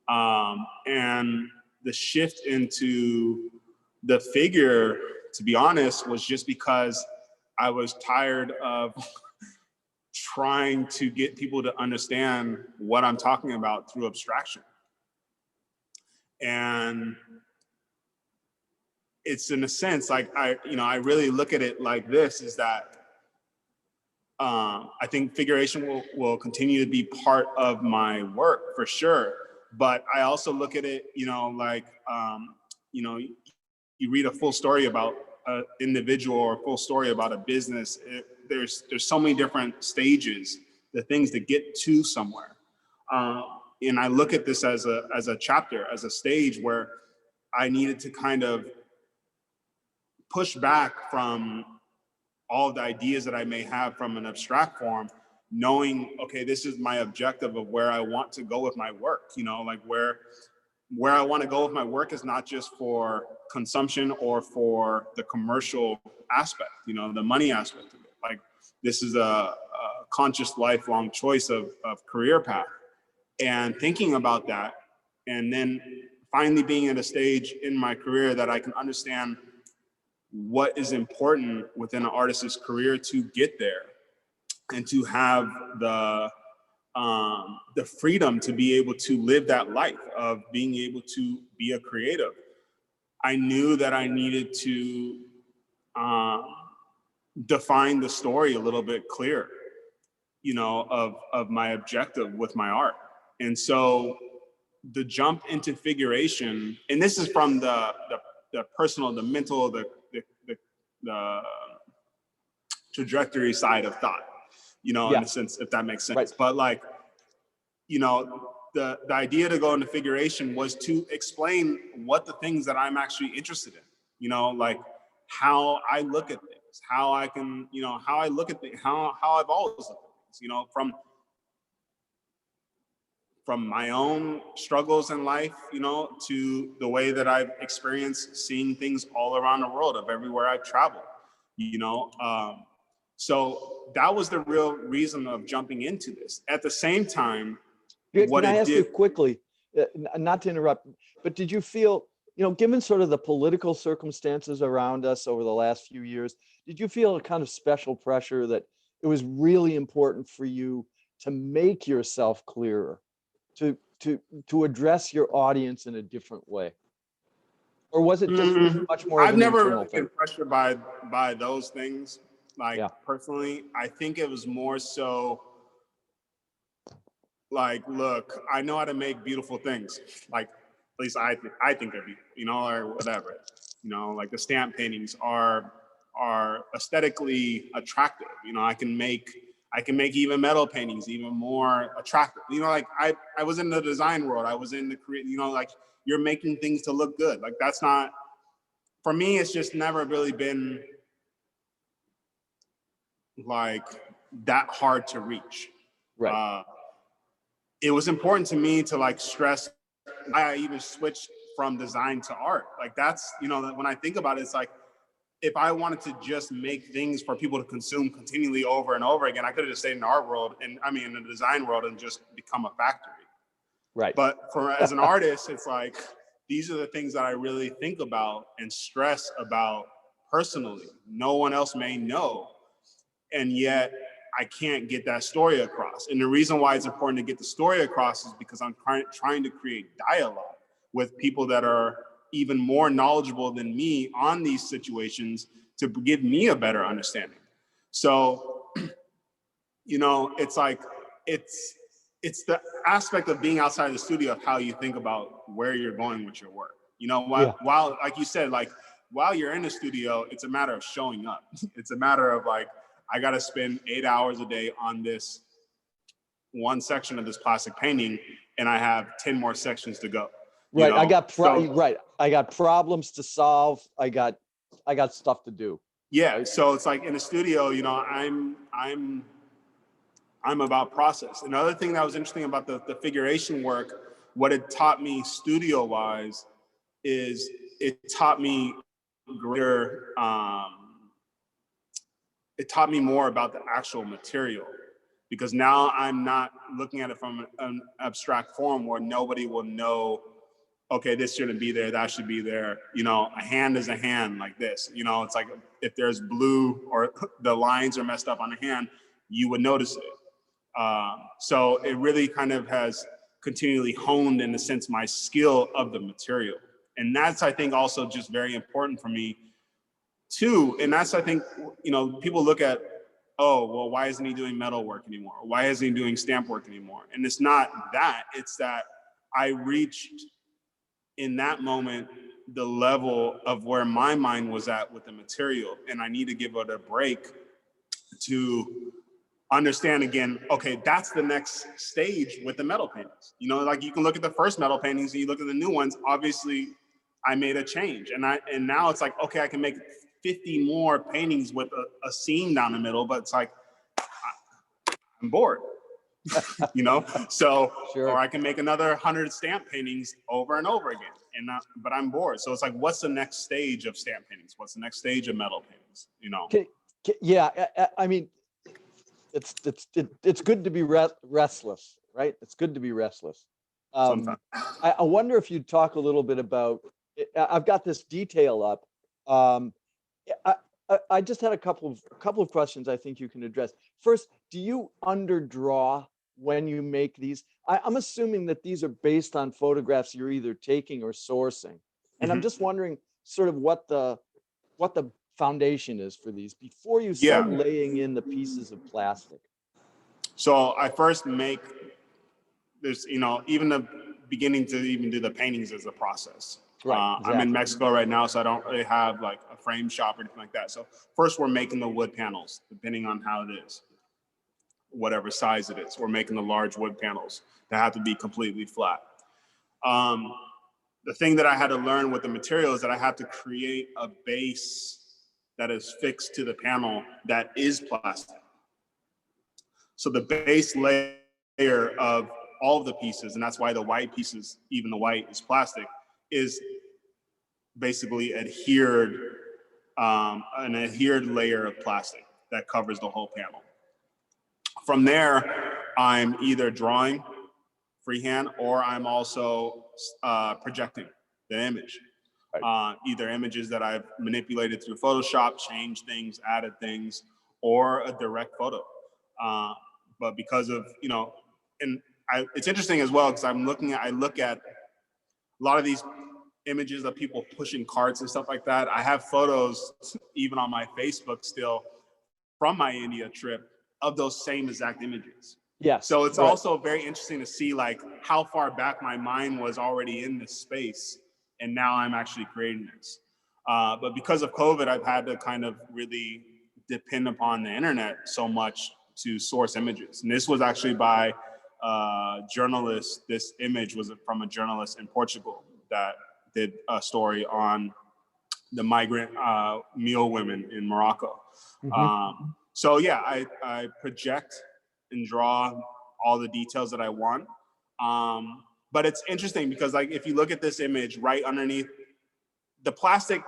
[SPEAKER 3] And the shift into the figure, to be honest, was just because I was tired of trying to get people to understand what I'm talking about through abstraction. And it's, in a sense, like I really look at it like this, is that I think figuration will continue to be part of my work for sure. But I also look at it, you know, like, you know, you read a full story about an individual or a full story about a business. There's so many different stages, the things that get to somewhere. And I look at this as a chapter, as a stage where I needed to kind of push back from all the ideas that I may have from an abstract form, knowing, okay, this is my objective of where I want to go with my work. You know, like where I want to go with my work is not just for consumption or for the commercial aspect, you know, the money aspect of it. Like, this is a conscious lifelong choice of career path. And thinking about that, and then finally being at a stage in my career that I can understand what is important within an artist's career to get there, and to have the freedom to be able to live that life of being able to be a creative. I knew that I needed to define the story a little bit clearer, you know, of my objective with my art. And so the jump into figuration, and this is from the personal, the mental, the trajectory side of thought, you know, in a sense, if that makes sense. Right. But like, you know, the idea to go into figuration was to explain what the things that I'm actually interested in, you know, like how I look at things, how I can, you know, how I look at things, how I've always looked at things, you know, from my own struggles in life, you know, to the way that I've experienced seeing things all around the world, of everywhere I've traveled, you know. So that was the real reason of jumping into this. At the same time,
[SPEAKER 2] can I ask you quickly, not to interrupt, but did you feel, you know, given sort of the political circumstances around us over the last few years, did you feel a kind of special pressure that it was really important for you to make yourself clearer, to address your audience in a different way? Or was it just much more of
[SPEAKER 3] I've
[SPEAKER 2] an
[SPEAKER 3] never
[SPEAKER 2] internal
[SPEAKER 3] been
[SPEAKER 2] thing?
[SPEAKER 3] pressured by those things. Like, personally, I think it was more so like, look, I know how to make beautiful things. Like, at least I think they're beautiful, you know, or whatever. You know, like the stamp paintings are aesthetically attractive. You know, I can make even metal paintings even more attractive. You know, like I was in the design world. I was in the create, you know, like you're making things to look good. Like, that's not, for me, it's just never really been like that hard to reach.
[SPEAKER 2] Right.
[SPEAKER 3] It was important to me to like stress I even switched from design to art. Like that's, you know, when I think about it, it's like, if I wanted to just make things for people to consume continually over and over again, I could have just stayed in the art world and in the design world and just become a factory.
[SPEAKER 2] Right.
[SPEAKER 3] But as an artist, it's like, these are the things that I really think about and stress about personally. No one else may know. And yet I can't get that story across. And the reason why it's important to get the story across is because I'm trying to create dialogue with people that are even more knowledgeable than me on these situations to give me a better understanding. So, you know, it's like, it's the aspect of being outside of the studio of how you think about where you're going with your work. You know, while like you said, like while you're in the studio, it's a matter of showing up. It's a matter of like, I got to spend 8 hours a day on this one section of this plastic painting, and I have 10 more sections to go.
[SPEAKER 2] Right.
[SPEAKER 3] You know?
[SPEAKER 2] I got problems to solve. I got stuff to do.
[SPEAKER 3] Yeah. So it's like in the studio, you know, I'm about process. Another thing that was interesting about the figuration work, what it taught me studio wise is it taught me greater, it taught me more about the actual material, because now I'm not looking at it from an abstract form where nobody will know, okay, this shouldn't be there, that should be there. You know, a hand is a hand like this. You know, it's like if there's blue or the lines are messed up on a hand, you would notice it. So it really kind of has continually honed, in a sense, my skill of the material. And that's, I think, also just very important for me too. And that's, I think, you know, people look at, oh, well, why isn't he doing metal work anymore? Why isn't he doing stamp work anymore? And it's not that, it's that I reached in that moment the level of where my mind was at with the material, and I need to give it a break to understand again, okay, that's the next stage with the metal paintings. You know, like you can look at the first metal paintings and you look at the new ones, obviously I made a change, and now it's like, okay, I can make 50 more paintings with a seam down the middle, but it's like, I'm bored. You know, so sure. Or I can make another 100 stamp paintings over and over again, and but I'm bored. So it's like, what's the next stage of stamp paintings? What's the next stage of metal paintings? You know?
[SPEAKER 2] Yeah, I mean, it's good to be restless, right? It's good to be restless. I wonder if you'd talk a little bit about. I've got this detail up. I just had a couple of questions I think you can address. First, do you underdraw when you make these? I'm assuming that these are based on photographs you're either taking or sourcing. And I'm just wondering sort of what the foundation is for these before you start laying in the pieces of plastic.
[SPEAKER 3] So I first make, there's, you know, even the beginning to even do the paintings is a process. Right, exactly. I'm in Mexico right now, so I don't really have like a frame shop or anything like that. So first we're making the wood panels, depending on how it is, whatever size it is. We're making the large wood panels that have to be completely flat. The thing that I had to learn with the material is that I have to create a base that is fixed to the panel that is plastic. So the base layer of all of the pieces, and that's why the white pieces, even the white is plastic, is basically an adhered layer of plastic that covers the whole panel. From there, I'm either drawing freehand or I'm also projecting the image. Either images that I've manipulated through Photoshop, changed things, added things, or a direct photo. But because of, you know, and it's interesting as well, because I look at a lot of these images of people pushing carts and stuff like that. I have photos even on my Facebook still from my India trip of those same exact images. Yeah. So it's also very interesting to see like how far back my mind was already in this space, and now I'm actually creating this. But because of COVID, I've had to kind of really depend upon the internet so much to source images. And this was actually by journalist. This image was from a journalist in Portugal that did a story on the migrant mule women in Morocco. So yeah, I project and draw all the details that I want. But it's interesting because like, if you look at this image right underneath the plastic,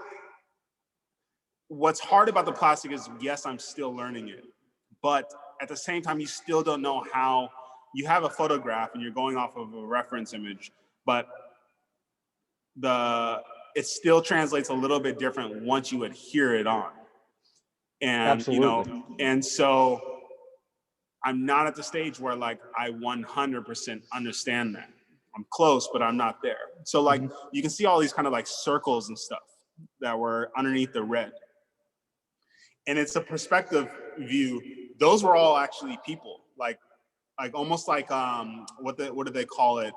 [SPEAKER 3] what's hard about the plastic is, yes, I'm still learning it, but at the same time, you still don't know how. You have a photograph and you're going off of a reference image, but it still translates a little bit different once you adhere it on. And,
[SPEAKER 2] Absolutely.
[SPEAKER 3] and so I'm not at the stage where like I 100% understand that. I'm close, but I'm not there. So like, you can see all these kind of like circles and stuff that were underneath the red. And it's a perspective view. Those were all actually people, like almost like what do they call it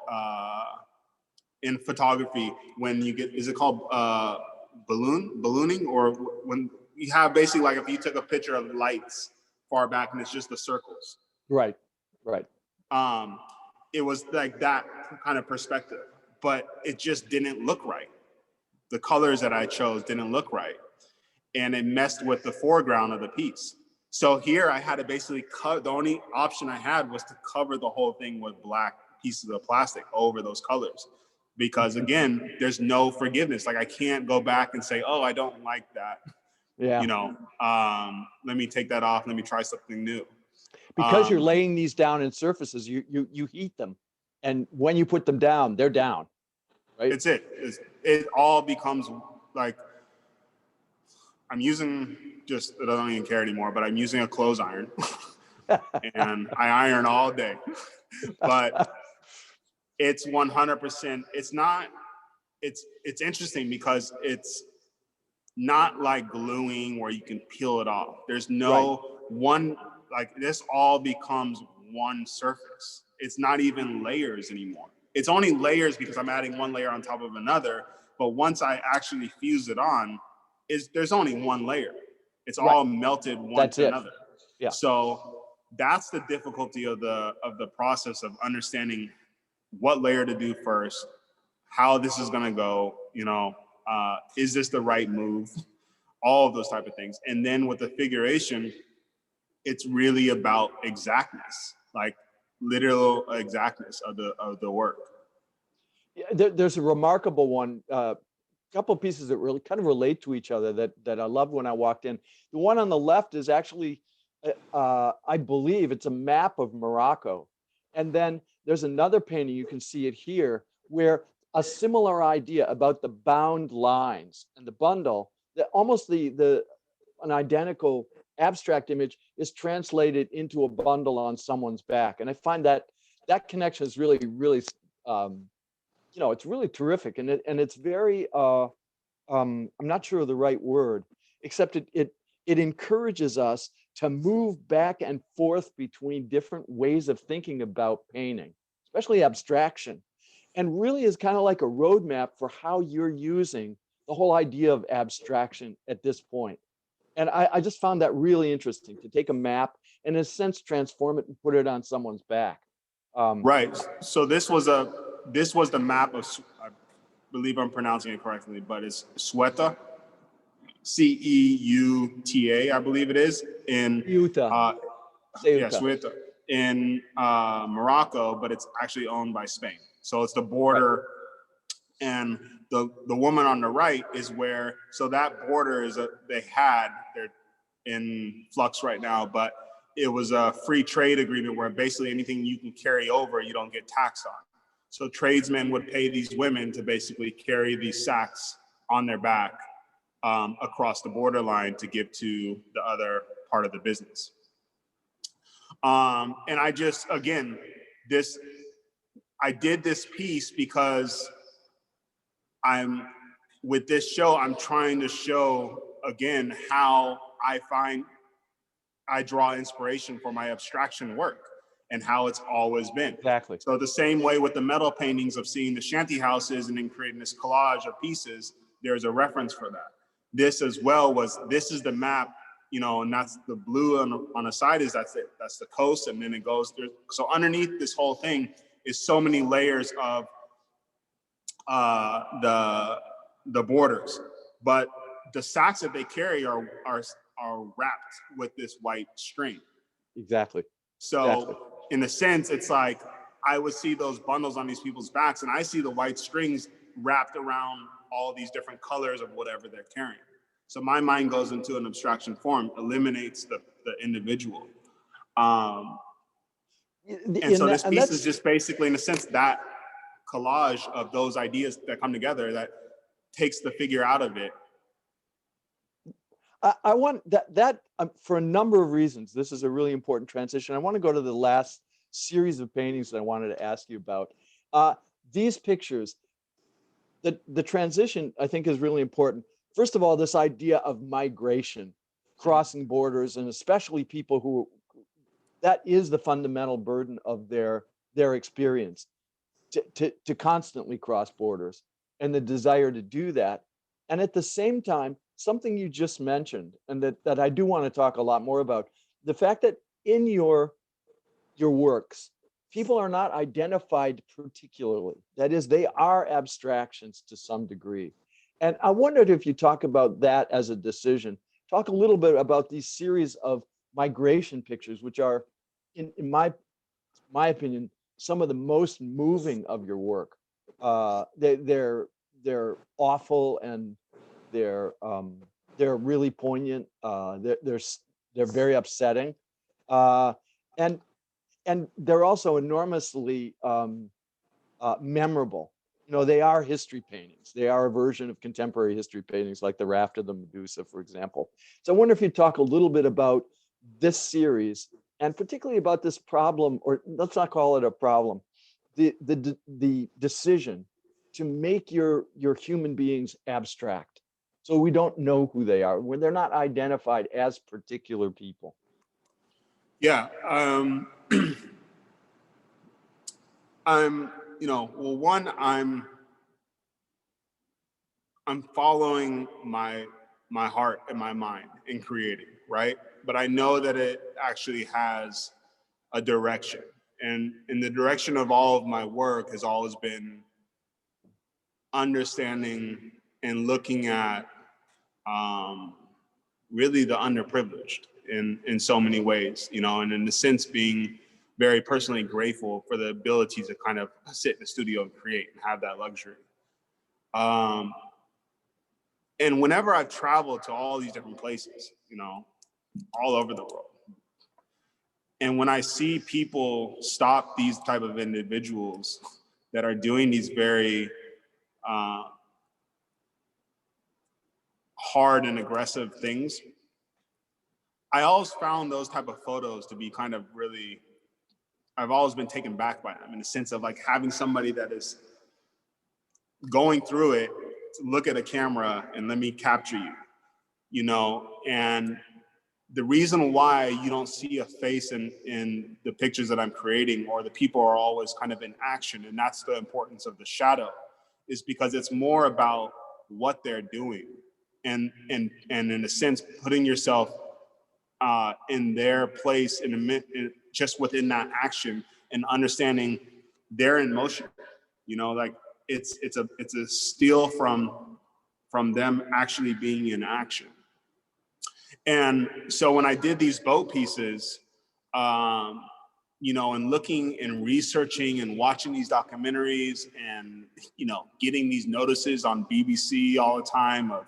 [SPEAKER 3] in photography when you get, is it called ballooning, or when you have basically like if you took a picture of lights far back and it's just the circles.
[SPEAKER 2] Right.
[SPEAKER 3] It was like that kind of perspective, but it just didn't look right. The colors that I chose didn't look right, and it messed with the foreground of the piece. So here I had to basically cut. The only option I had was to cover the whole thing with black pieces of plastic over those colors, because again, there's no forgiveness. Like I can't go back and say, oh, I don't like that.
[SPEAKER 2] Yeah.
[SPEAKER 3] Let me take that off. Let me try something new.
[SPEAKER 2] Because you're laying these down in surfaces, you heat them, and when you put them down, they're down. Right.
[SPEAKER 3] It's it all becomes like, I'm using just, I don't even care anymore, but I'm using a clothes iron and I iron all day, but it's 100%, it's not, it's interesting because it's not like gluing where you can peel it off. There's no one, like this all becomes one surface. It's not even layers anymore. It's only layers because I'm adding one layer on top of another. But once I actually fuse it on, there's only one layer. It's all melted one to another.
[SPEAKER 2] Yeah.
[SPEAKER 3] So that's the difficulty of the process of understanding what layer to do first, how this is gonna go, is this the right move? All of those type of things. And then with the figuration, it's really about exactness, like literal exactness of the work.
[SPEAKER 2] Yeah, there's a remarkable one. Couple of pieces that really kind of relate to each other that I loved when I walked in. The one on the left is actually, I believe it's a map of Morocco. And then there's another painting, you can see it here, where a similar idea about the bound lines and the bundle, that almost an identical abstract image is translated into a bundle on someone's back. And I find that connection is really, really, it's really terrific, and it's very I'm not sure of the right word, except it encourages us to move back and forth between different ways of thinking about painting, especially abstraction, and really is kind of like a roadmap for how you're using the whole idea of abstraction at this point. And I just found that really interesting, to take a map and in a sense transform it and put it on someone's back.
[SPEAKER 3] Right. So this was the map of, I believe I'm pronouncing it correctly, but it's Ceuta, Ceuta, I believe it is, in Ceuta in Morocco, but it's actually owned by Spain. So it's the border, and the woman on the right is where, so that border is they're in flux right now, but it was a free trade agreement where basically anything you can carry over, you don't get taxed on. So tradesmen would pay these women to basically carry these sacks on their back across the borderline to give to the other part of the business. And I just, again, I did this piece because with this show, I'm trying to show, again, how I draw inspiration for my abstraction work and how it's always been.
[SPEAKER 2] Exactly.
[SPEAKER 3] So the same way with the metal paintings of seeing the shanty houses and then creating this collage of pieces, there's a reference for that. This as well this is the map, and that's the blue on the side that's it. That's the coast, and then it goes through. So underneath this whole thing is so many layers of the borders, but the sacks that they carry are wrapped with this white string.
[SPEAKER 2] Exactly.
[SPEAKER 3] So in a sense, it's like I would see those bundles on these people's backs, and I see the white strings wrapped around all these different colors of whatever they're carrying. So my mind goes into an abstraction form, eliminates the individual. And so this piece is just basically, in a sense, that collage of those ideas that come together that takes the figure out of it.
[SPEAKER 2] I want that for a number of reasons. This is a really important transition. I want to go to the last series of paintings that I wanted to ask you about. These pictures, the transition, I think, is really important. First of all, this idea of migration, crossing borders, and especially people who, that is the fundamental burden of their experience, to constantly cross borders, and the desire to do that. And at the same time, something you just mentioned, and that I do want to talk a lot more about, the fact that in your works, people are not identified particularly. That is, they are abstractions to some degree. And I wondered if you talk about that as a decision. Talk a little bit about these series of migration pictures, which are, in my opinion, some of the most moving of your work. They're awful, and they're really poignant. They're very upsetting, and they're also enormously memorable. You know, they are history paintings. They are a version of contemporary history paintings, like the Raft of the Medusa, for example. So I wonder if you'd talk a little bit about this series, and particularly about this problem, or let's not call it a problem, the decision to make your human beings abstract, so we don't know who they are, when they're not identified as particular people.
[SPEAKER 3] Yeah, I'm following my heart and my mind in creating, right? But I know that it actually has a direction, and the direction of all of my work has always been understanding and looking at really the underprivileged in so many ways, you know, and in a sense being very personally grateful for the ability to kind of sit in the studio and create and have that luxury. And whenever I've traveled to all these different places, you know, all over the world, and when I see people stop these type of individuals that are doing these very hard and aggressive things, I always found those type of photos to be kind of really, I've always been taken back by them, in the sense of like having somebody that is going through it to look at a camera and let me capture you, you know. And the reason why you don't see a face in the pictures that I'm creating, or the people are always kind of in action, and that's the importance of the shadow, is because it's more about what they're doing, and in a sense putting yourself in their place just within that action, and understanding they're in motion, you know, like it's a steal from them actually being in action. And so when I did these boat pieces, you know, and looking and researching and watching these documentaries, and, you know, getting these notices on BBC all the time of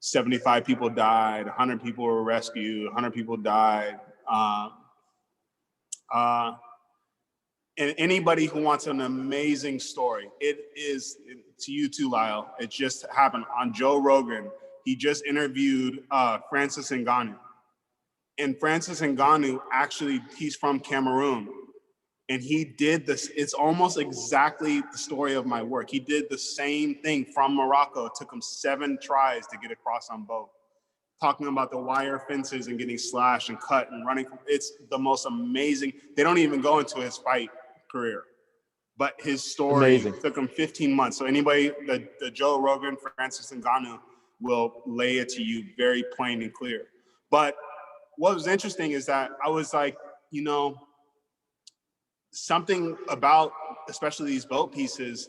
[SPEAKER 3] 75 people died, 100 people were rescued, 100 people died. And anybody who wants an amazing story, it is to you too, Lyle. It just happened on Joe Rogan. He just interviewed Francis Ngannou. And Francis Ngannou, actually, he's from Cameroon. And he did this, it's almost exactly the story of my work. He did the same thing from Morocco. It took him 7 tries to get across on boat. Talking about the wire fences and getting slashed and cut and running. It's the most amazing. They don't even go into his fight career, but his story took him 15 months. So anybody, the Joe Rogan, Francis Ngannou, will lay it to you very plain and clear. But what was interesting is that I was like, you know, something about, especially these boat pieces,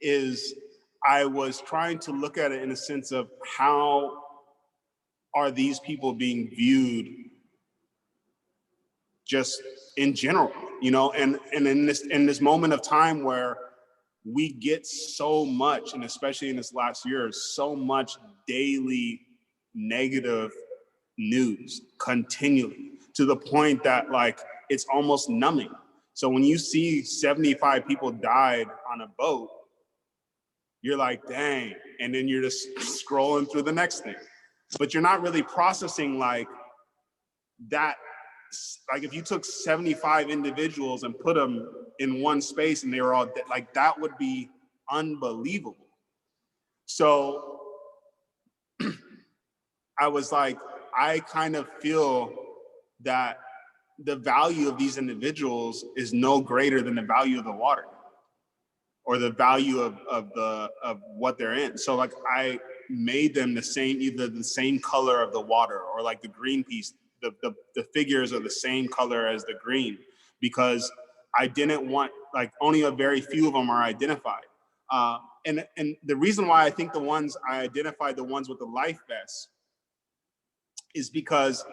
[SPEAKER 3] is I was trying to look at it in a sense of how are these people being viewed just in general, you know, and in this moment of time where we get so much, and especially in this last year, so much daily negative news continually, to the point that like it's almost numbing. So when you see 75 people died on a boat, you're like, dang, and then you're just scrolling through the next thing. But you're not really processing like that. Like if you took 75 individuals and put them in one space and they were all dead, like that would be unbelievable. So I was like, I kind of feel that the value of these individuals is no greater than the value of the water or the value of what they're in. So like I made them the same, either the same color of the water or like the green piece, the figures are the same color as the green, because I didn't want, like only a very few of them are identified. And the reason why I think the ones I identified, the ones with the life vests, is because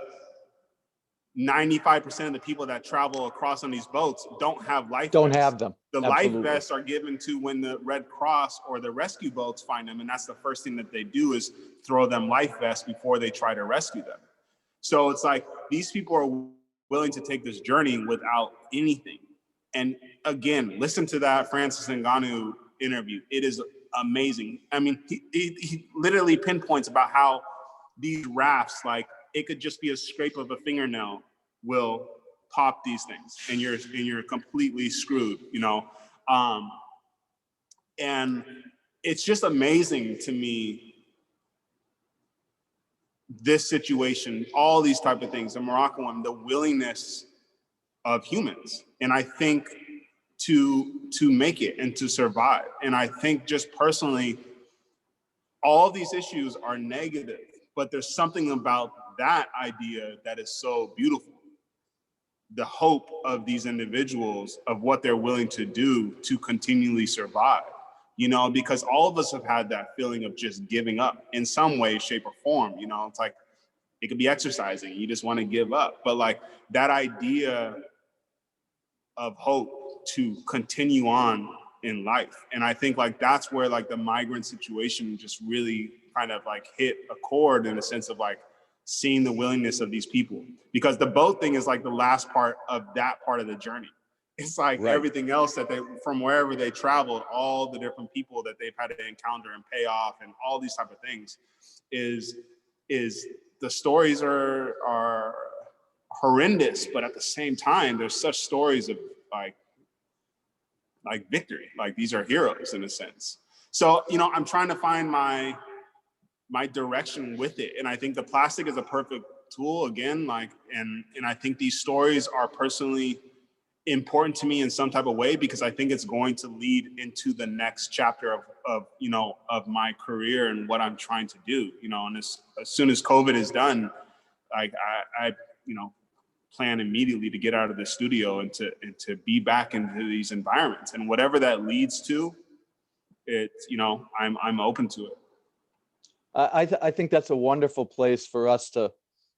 [SPEAKER 3] 95% of the people that travel across on these boats don't have life vests.
[SPEAKER 2] Don't have them.
[SPEAKER 3] The
[SPEAKER 2] Absolutely.
[SPEAKER 3] life vests are given to when the Red Cross or the rescue boats find them, and that's the first thing that they do is throw them life vests before they try to rescue them. So it's like these people are willing to take this journey without anything. And again, listen to that Francis Ngannou interview. It is amazing. I mean, he literally pinpoints about how these rafts, like it could just be a scrape of a fingernail, will pop these things, and you're completely screwed, you know. And it's just amazing to me, this situation, all these type of things, the Moroccan one, the willingness of humans, and I think to make it and to survive. And I think just personally, all these issues are negative, but there's something about that idea that is so beautiful. The hope of these individuals, of what they're willing to do to continually survive, you know, because all of us have had that feeling of just giving up in some way, shape, or form. You know, it's like, it could be exercising, you just want to give up. But like that idea of hope to continue on in life. And I think like that's where like the migrant situation just really kind of like hit a chord, in a sense of like seeing the willingness of these people, because the boat thing is like the last part of that part of the journey. It's like right. Everything else that they, from wherever they traveled, all the different people that they've had to encounter and pay off and all these type of things, is the stories are horrendous, but at the same time, there's such stories of like victory. Like these are heroes in a sense. So, you know, I'm trying to find my direction with it. And I think the plastic is a perfect tool again, like, and I think these stories are personally important to me in some type of way, because I think it's going to lead into the next chapter of you know, of my career and what I'm trying to do, you know. And as soon as COVID is done, like I you know, plan immediately to get out of the studio and to be back into these environments, and whatever that leads to, it's, you know, I'm open to it.
[SPEAKER 2] I think that's a wonderful place for us to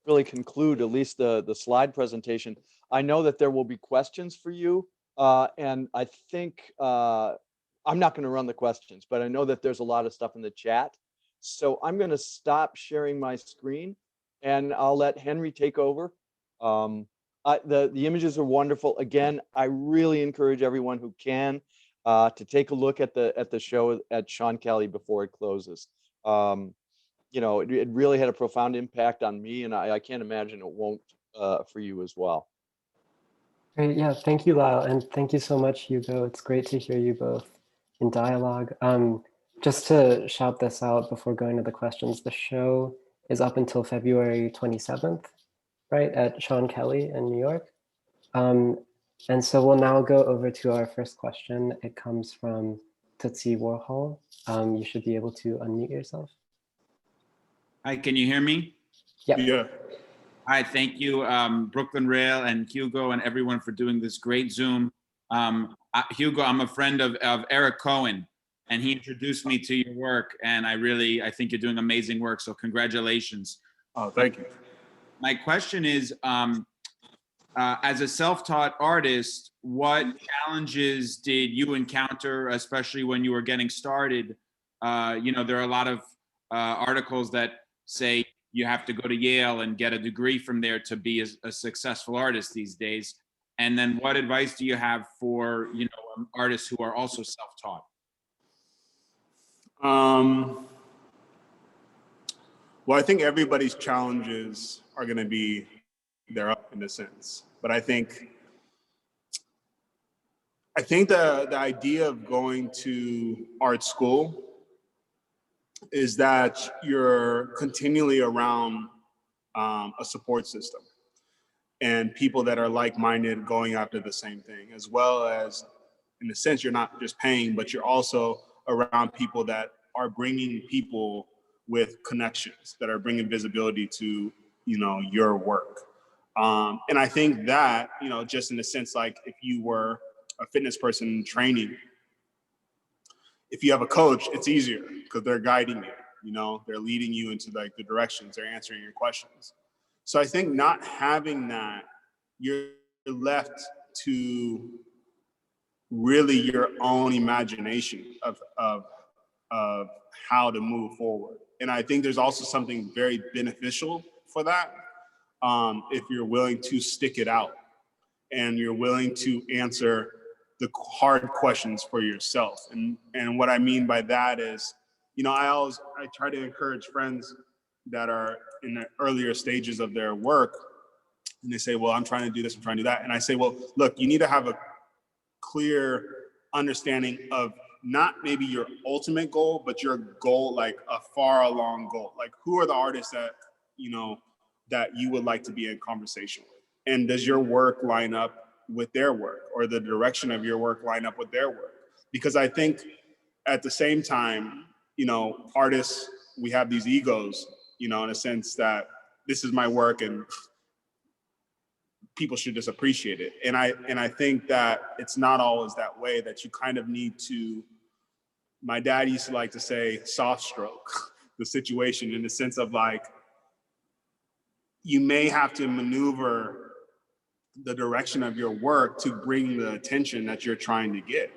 [SPEAKER 2] really conclude at least the slide presentation. I know that there will be questions for you, and I think I'm not going to run the questions, but I know that there's a lot of stuff in the chat. So I'm going to stop sharing my screen, and I'll let Henry take over. The images are wonderful. Again, I really encourage everyone who can to take a look at the show at Sean Kelly before it closes. You know, it really had a profound impact on me, and I can't imagine it won't for you as well.
[SPEAKER 1] Great, yeah, thank you, Lyle, and thank you so much, Hugo. It's great to hear you both in dialogue. Just to shout this out before going to the questions, the show is up until February 27th, right, at Sean Kelly in New York. And so we'll now go over to our first question. It comes from Tootsie Warhol. You should be able to unmute yourself.
[SPEAKER 4] Hi, can you hear me?
[SPEAKER 1] Yep.
[SPEAKER 3] Yeah.
[SPEAKER 4] Hi, thank you, Brooklyn Rail and Hugo and everyone for doing this great Zoom. Hugo, I'm a friend of Eric Cohen, and he introduced me to your work, and I think you're doing amazing work, so congratulations.
[SPEAKER 3] Oh, thank you.
[SPEAKER 4] My question is, as a self-taught artist, what challenges did you encounter, especially when you were getting started? You know, there are a lot of articles that say you have to go to Yale and get a degree from there to be a successful artist these days. And then what advice do you have for, you know, artists who are also self-taught?
[SPEAKER 3] Well, I think everybody's challenges are going to be there up in a sense, but I think the idea of going to art school is that you're continually around a support system and people that are like-minded going after the same thing, as well as, in a sense, you're not just paying, but you're also around people that are bringing people with connections, that are bringing visibility to, you know, your work. And I think that, you know, just in a sense, like if you were a fitness person training, if you have a coach, it's easier because they're guiding you, you know, they're leading you into like the directions, they're answering your questions. So I think not having that, you're left to really your own imagination of how to move forward. And I think there's also something very beneficial for that. If you're willing to stick it out and you're willing to answer the hard questions for yourself. And what I mean by that is, you know, I try to encourage friends that are in the earlier stages of their work, and they say, well, I'm trying to do this, I'm trying to do that. And I say, well, look, you need to have a clear understanding of not maybe your ultimate goal, but your goal, like a far along goal. Like, who are the artists that, you know, that you would like to be in conversation with? And does your work line up with their work, or the direction of your work line up with their work? Because I think at the same time, you know, artists, we have these egos, you know, in a sense that this is my work and people should just appreciate it. And I think that it's not always that way, that you kind of need to, my dad used to like to say, soft stroke the situation, in the sense of like, you may have to maneuver the direction of your work to bring the attention that you're trying to get,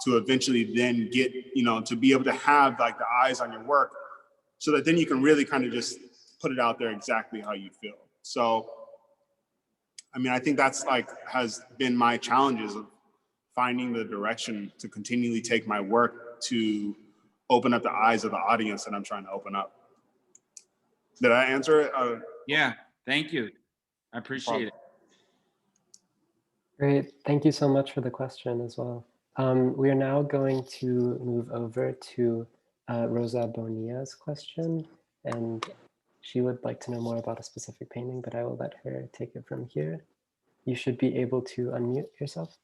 [SPEAKER 3] to eventually then get, you know, to be able to have like the eyes on your work, so that then you can really kind of just put it out there exactly how you feel. So, I mean, I think that's like, has been my challenges of finding the direction to continually take my work to open up the eyes of the audience that I'm trying to open up. Did I answer it?
[SPEAKER 4] Yeah, thank you. I appreciate it.
[SPEAKER 1] Great. Thank you so much for the question as well. We are now going to move over to Rosa Bonilla's question, and she would like to know more about a specific painting, but I will let her take it from here. You should be able to unmute yourself.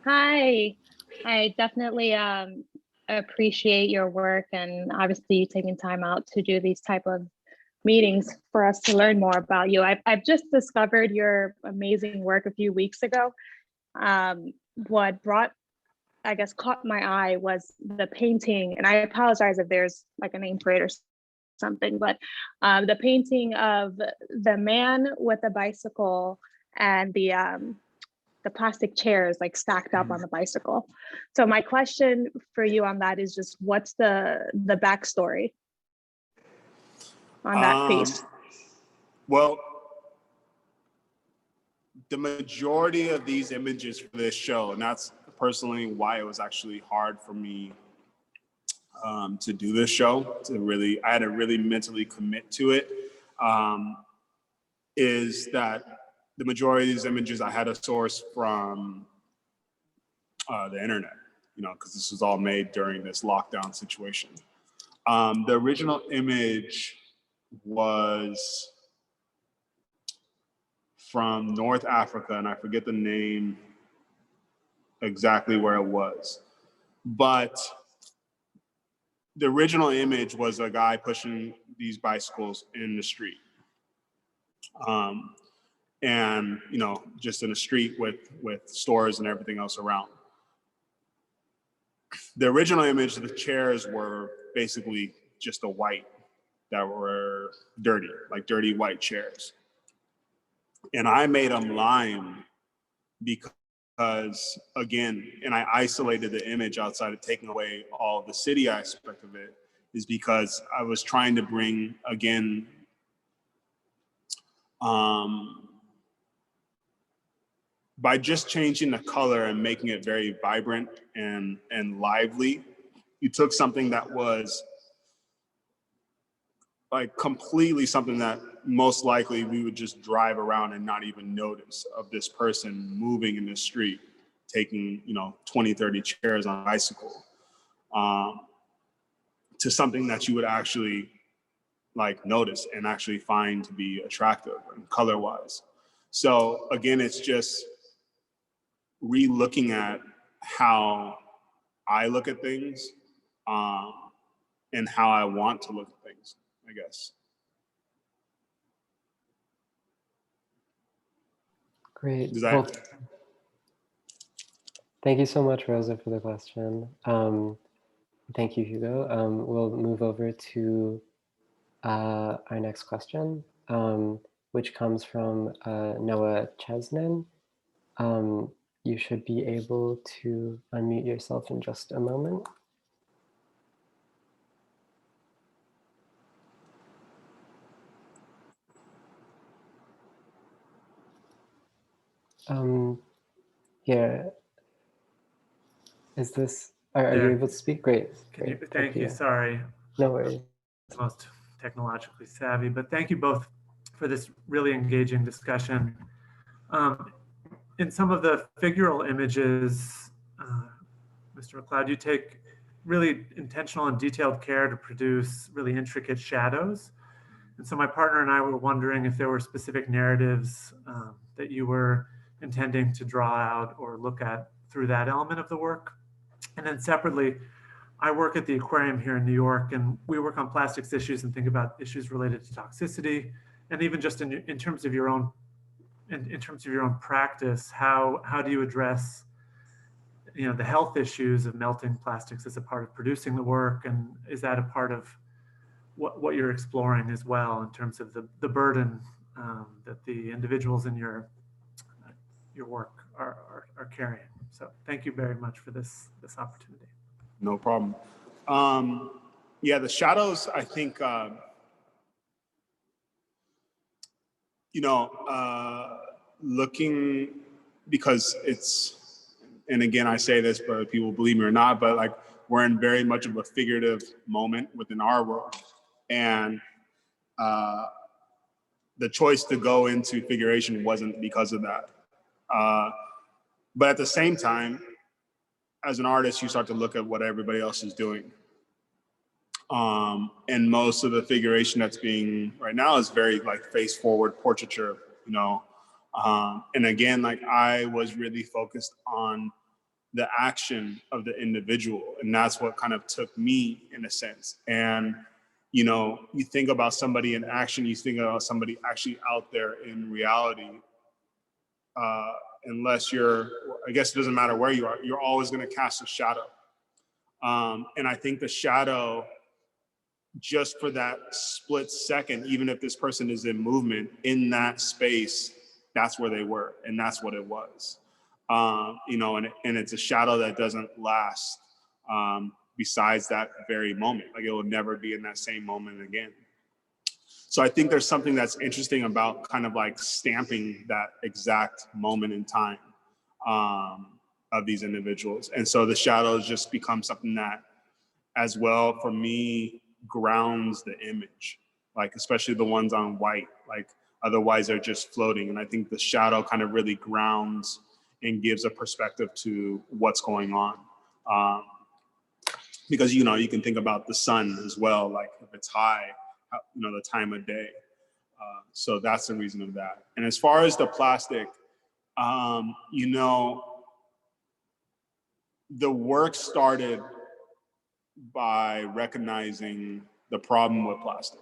[SPEAKER 5] Hi, I definitely appreciate your work, and obviously you taking time out to do these type of meetings for us to learn more about you. I've just discovered your amazing work a few weeks ago. What I guess, caught my eye was the painting, and I apologize if there's like a name for it or something, but the painting of the man with the bicycle and the plastic chairs like stacked up on the bicycle. So my question for you on that is just, what's the backstory on that piece?
[SPEAKER 3] Well, the majority of these images for this show, and that's personally why it was actually hard for me to do this show, I had to really mentally commit to it, is that the majority of these images I had a source from the internet, you know, because this was all made during this lockdown situation. The original image was from North Africa, and I forget the name exactly where it was. But the original image was a guy pushing these bicycles in the street. And, you know, just in a street with stores and everything else around. The original image, the chairs were basically just a white that were dirty, like dirty white chairs. And I made them lime because, again, and I isolated the image outside of taking away all the city aspect of it, is because I was trying to bring, again, by just changing the color and making it very vibrant and lively, you took something that was like completely something that most likely we would just drive around and not even notice, of this person moving in the street, taking, 20, 30 chairs on a bicycle, to something that you would actually like notice and actually find to be attractive and color wise. So again, it's just re-looking at how I look at things, and how I want to look at things, I guess.
[SPEAKER 1] Great.
[SPEAKER 3] Does that-
[SPEAKER 1] Well, thank you so much, Rosa, for the question. Thank you, Hugo. We'll move over to our next question, which comes from Noah Chesnin. You should be able to unmute yourself in just a moment. Here, is this, are you able to speak? Great.
[SPEAKER 6] Thank you. Sorry.
[SPEAKER 1] No worries.
[SPEAKER 6] Most technologically savvy, but thank you both for this really engaging discussion. In some of the figural images, Mr. McCloud, you take really intentional and detailed care to produce really intricate shadows. And so my partner and I were wondering if there were specific narratives that you were intending to draw out or look at through that element of the work. And then separately, I work at the aquarium here in New York, and we work on plastics issues and think about issues related to toxicity, and even just in terms of your own, in terms of your own practice, how do you address, the health issues of melting plastics as a part of producing the work, and is that a part of what you're exploring as well in terms of the burden that the individuals in your work are carrying? So thank you very much for this opportunity.
[SPEAKER 3] No problem. Yeah, the shadows, I think, looking, because it's, and again, I say this, but people believe me or not, but like we're in very much of a figurative moment within our world. And the choice to go into figuration wasn't because of that. But at the same time, as an artist, you start to look at what everybody else is doing. And most of the figuration that's being right now is very like face forward portraiture, and again, like I was really focused on the action of the individual. And that's what kind of took me in a sense. And, you think about somebody in action, you think about somebody actually out there in reality. Unless I guess it doesn't matter where you are, you're always going to cast a shadow. And I think the shadow, just for that split second, even if this person is in movement in that space, that's where they were. And that's what it was. And it's a shadow that doesn't last besides that very moment. Like it will never be in that same moment again. So I think there's something that's interesting about kind of like stamping that exact moment in time of these individuals. And so the shadows just become something that, as well, for me, grounds the image, like especially the ones on white, like otherwise they're just floating. And I think the shadow kind of really grounds and gives a perspective to what's going on. Because, you can think about the sun as well, like if it's high, the time of day. So that's the reason of that. And as far as the plastic, the work started by recognizing the problem with plastic.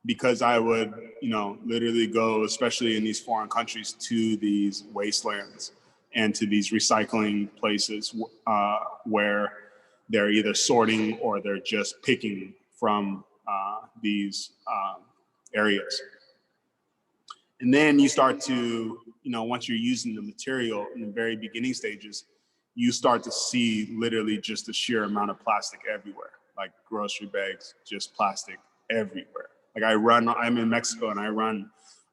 [SPEAKER 3] Because I would, literally go, especially in these foreign countries, to these wastelands and to these recycling places where they're either sorting or they're just picking from these areas. And then you start to, once you're using the material in the very beginning stages, you start to see literally just the sheer amount of plastic everywhere, like grocery bags, just plastic everywhere. Like I'm in Mexico and I run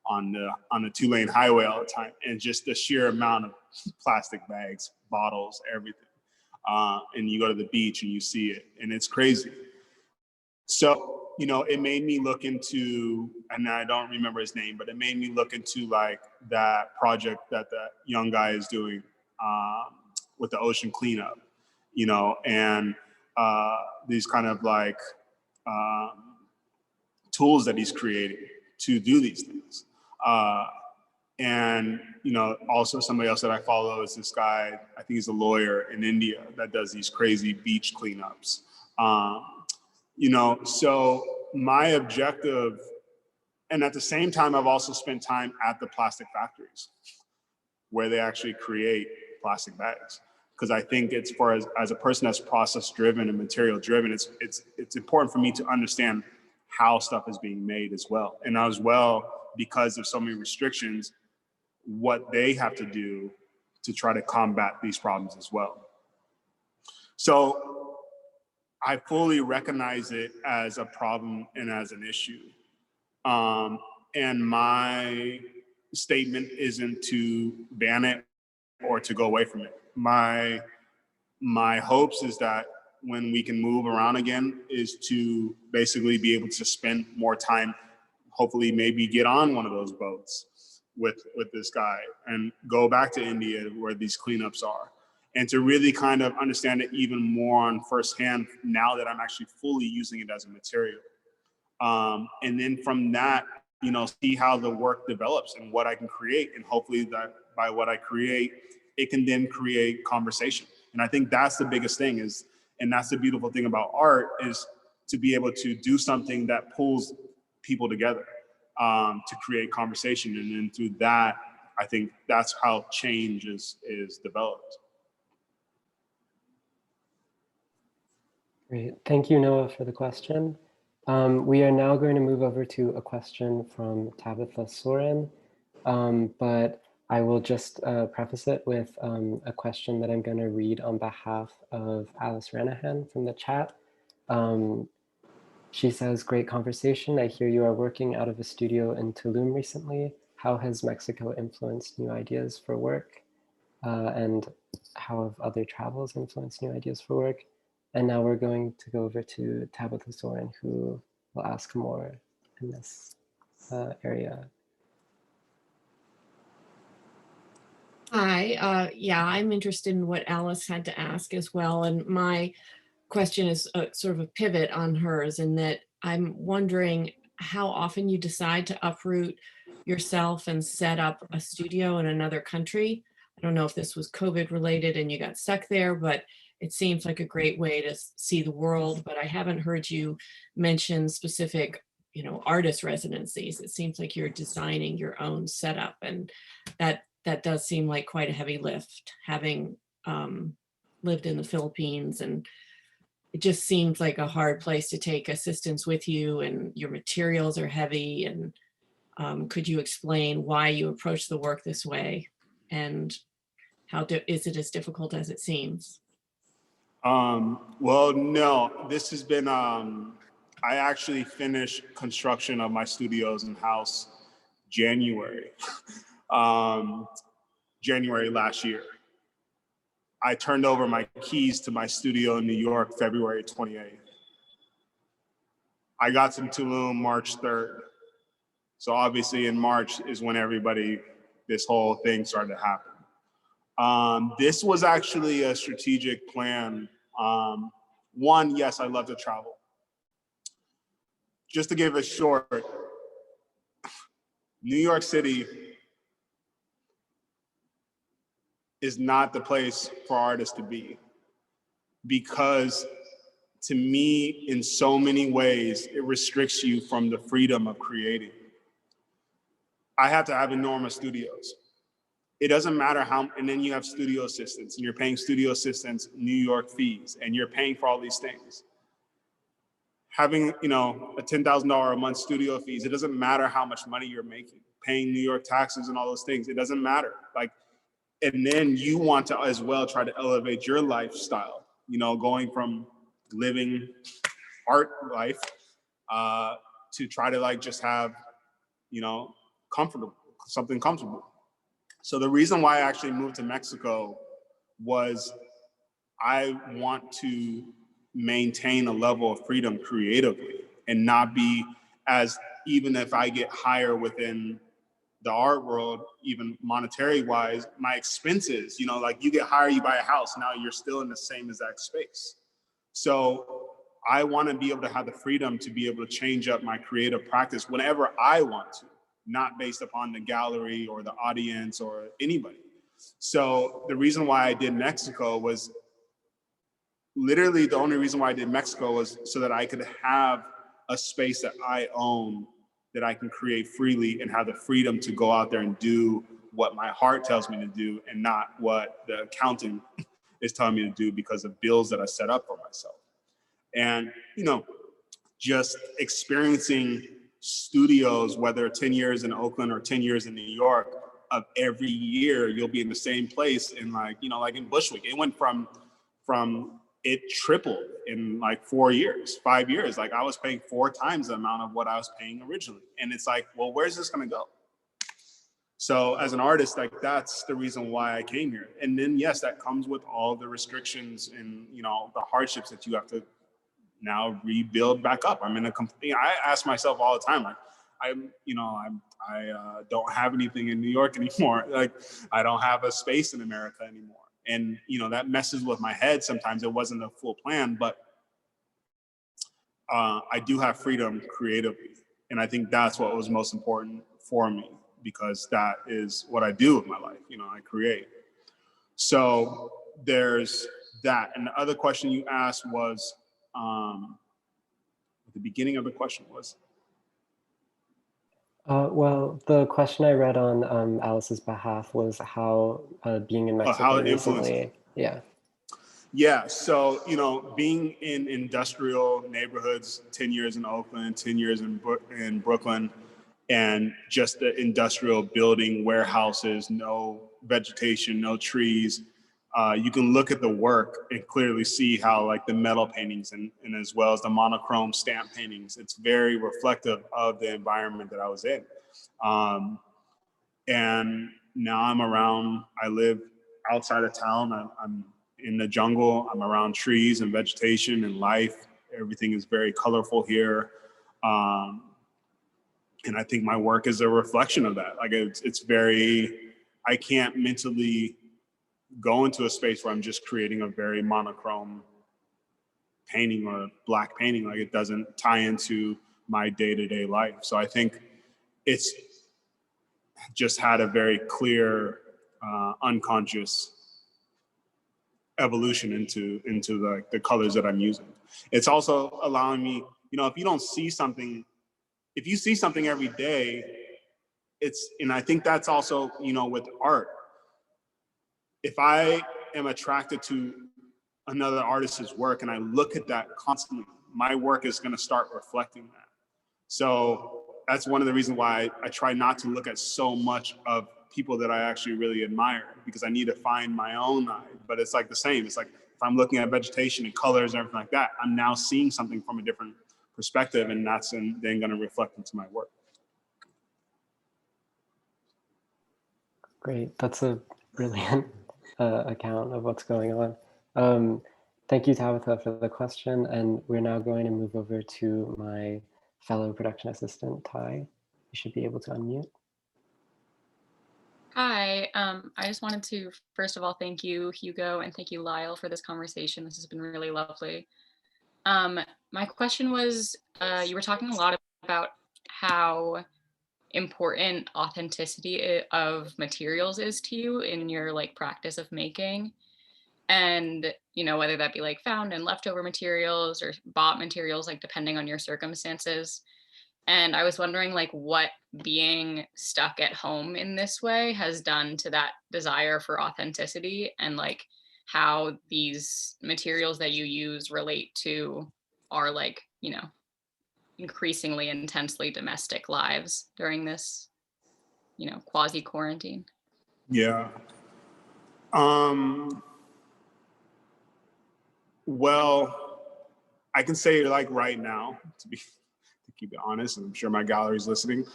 [SPEAKER 3] on the 2-lane highway all the time, and just the sheer amount of plastic bags, bottles, everything. And you go to the beach and you see it, and it's crazy. So, it made me look into, and I don't remember his name, but it made me look into like that project that that young guy is doing with the ocean cleanup, and these kind of like tools that he's creating to do these things. And, also somebody else that I follow is this guy, I think he's a lawyer in India that does these crazy beach cleanups. So my objective, and at the same time, I've also spent time at the plastic factories where they actually create plastic bags. Because I think it's as a person that's process driven and material driven, it's important for me to understand how stuff is being made as well. And as well, because of so many restrictions, what they have to do to try to combat these problems as well. So I fully recognize it as a problem and as an issue. And my statement isn't to ban it or to go away from it. My hopes is that when we can move around again is to basically be able to spend more time, hopefully maybe get on one of those boats with this guy and go back to India where these cleanups are, and to really kind of understand it even more on firsthand now that I'm actually fully using it as a material. And then from that, see how the work develops and what I can create. And hopefully that by what I create, it can then create conversation. And I think that's the biggest thing and that's the beautiful thing about art, is to be able to do something that pulls people together to create conversation. And then through that, I think that's how change is developed.
[SPEAKER 1] Great. Thank you, Noah, for the question. We are now going to move over to a question from Tabitha Soren, but I will just preface it with a question that I'm going to read on behalf of Alice Ranahan from the chat. She says, "Great conversation. I hear you are working out of a studio in Tulum recently. How has Mexico influenced new ideas for work? And how have other travels influenced new ideas for work?" And now we're going to go over to Tabitha Soren, who will ask more in this area.
[SPEAKER 7] Hi, yeah, I'm interested in what Alice had to ask as well. And my question is sort of a pivot on hers, in that I'm wondering how often you decide to uproot yourself and set up a studio in another country. I don't know if this was COVID related and you got stuck there, but it seems like a great way to see the world. But I haven't heard you mention specific, artist residencies. It seems like you're designing your own setup, and that does seem like quite a heavy lift, having lived in the Philippines, and it just seems like a hard place to take assistants with you, and your materials are heavy. And could you explain why you approach the work this way, and how is it as difficult as it seems?
[SPEAKER 3] Well, no, this has been, I actually finished construction of my studios and house January, January last year. I turned over my keys to my studio in New York, February 28th. I got to Tulum March 3rd. So obviously in March is when this whole thing started to happen. This was actually a strategic plan. One, yes, I love to travel. Just to give it short, New York City is not the place for artists to be, because to me, in so many ways, it restricts you from the freedom of creating. I have to have enormous studios. it doesn't matter how, and then you have studio assistants and you're paying studio assistants New York fees and you're paying for all these things. Having, you know, a $10,000 a month studio fees, it doesn't matter how much money you're making, paying New York taxes and all those things, it doesn't matter. Like, and then you want to as well try to elevate your lifestyle, you know, going from living art life to try to like just have, you know, something comfortable. So the reason why I actually moved to Mexico was I want to maintain a level of freedom creatively and not be as, even if I get higher within the art world, even monetary wise, my expenses, you know, like you get higher, you buy a house, now you're still in the same exact space. So I want to be able to have the freedom to be able to change up my creative practice whenever I want to, not based upon the gallery or the audience or anybody. So the reason why I did Mexico was literally the only reason why I did Mexico was so that I could have a space that I own, that I can create freely and have the freedom to go out there and do what my heart tells me to do and not what the accountant is telling me to do because of bills that I set up for myself. And, you know, just experiencing studios, whether 10 years in Oakland or 10 years in New York, of every year you'll be in the same place. And like, you know, like in Bushwick, it went from it tripled in like 4 years, 5 years. Like I was paying 4 times the amount of what I was paying originally. And it's like, well, where's this gonna go? So as an artist, like that's the reason why I came here. And then yes, that comes with all the restrictions and, you know, the hardships that you have to now rebuild back up. I'm in a complete, I ask myself all the time, like, I don't have anything in New York anymore. Like I don't have a space in America anymore. And, you know, that messes with my head sometimes. It wasn't a full plan, but I do have freedom creatively. And I think that's what was most important for me, because that is what I do with my life. You know, I create. So there's that. And the other question you asked was, the beginning of the question was?
[SPEAKER 1] Well, the question I read on Alice's behalf was how being in Mexico
[SPEAKER 3] how it influenced.
[SPEAKER 1] recently, yeah.
[SPEAKER 3] Yeah, so, you know, being in industrial neighborhoods, 10 years in Oakland, 10 years in Brooklyn, and just the industrial building, warehouses, no vegetation, no trees. You can look at the work and clearly see how like the metal paintings and as well as the monochrome stamp paintings, it's very reflective of the environment that I was in. And now I live outside of town. I'm in the jungle. I'm around trees and vegetation and life. Everything is very colorful here. And I think my work is a reflection of that. Like it's very, I can't mentally go into a space where I'm just creating a very monochrome painting or black painting. Like it doesn't tie into my day-to-day life. So I think it's just had a very clear unconscious evolution into the colors that I'm using. It's also allowing me, you know, if you see something every day, and I think that's also, you know, with art, if I am attracted to another artist's work and I look at that constantly, my work is going to start reflecting that. So that's one of the reasons why I try not to look at so much of people that I actually really admire, because I need to find my own eye. But it's like the same. It's like if I'm looking at vegetation and colors and everything like that, I'm now seeing something from a different perspective, and that's then going to reflect into my work.
[SPEAKER 1] Great. That's a brilliant account of what's going on. Thank you, Tabitha, for the question. And we're now going to move over to my fellow production assistant, Ty. You should be able to unmute.
[SPEAKER 8] Hi, I just wanted to, first of all, thank you, Hugo, and thank you, Lyle, for this conversation. This has been really lovely. My question was, you were talking a lot about how important authenticity of materials is to you in your like practice of making. And, you know, whether that be like found and leftover materials or bought materials, like depending on your circumstances. And I was wondering like what being stuck at home in this way has done to that desire for authenticity, and like how these materials that you use relate to our like, you know, increasingly intensely domestic lives during this, you know, quasi quarantine.
[SPEAKER 3] Yeah. Well, I can say like right now, to keep it honest, and I'm sure my gallery's listening,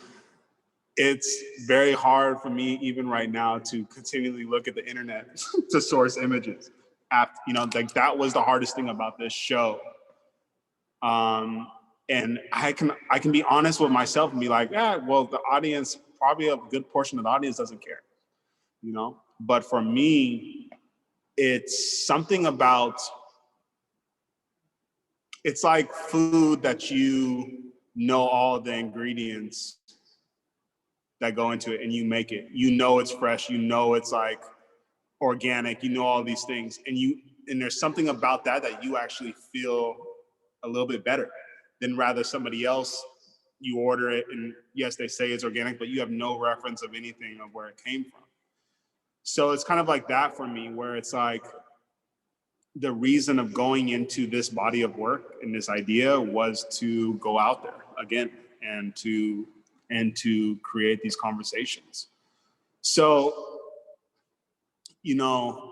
[SPEAKER 3] it's very hard for me even right now to continually look at the internet to source images. After, you know, like that was the hardest thing about this show. And I can be honest with myself and be like, yeah, well, the audience, probably a good portion of the audience doesn't care, you know? But for me, it's something about, it's like food that you know all the ingredients that go into it and you make it. You know it's fresh, you know it's like organic, you know all these things. And there's something about that you actually feel a little bit better than rather somebody else, you order it and yes, they say it's organic, but you have no reference of anything of where it came from. So it's kind of like that for me, where it's like the reason of going into this body of work and this idea was to go out there again and to create these conversations. So, you know,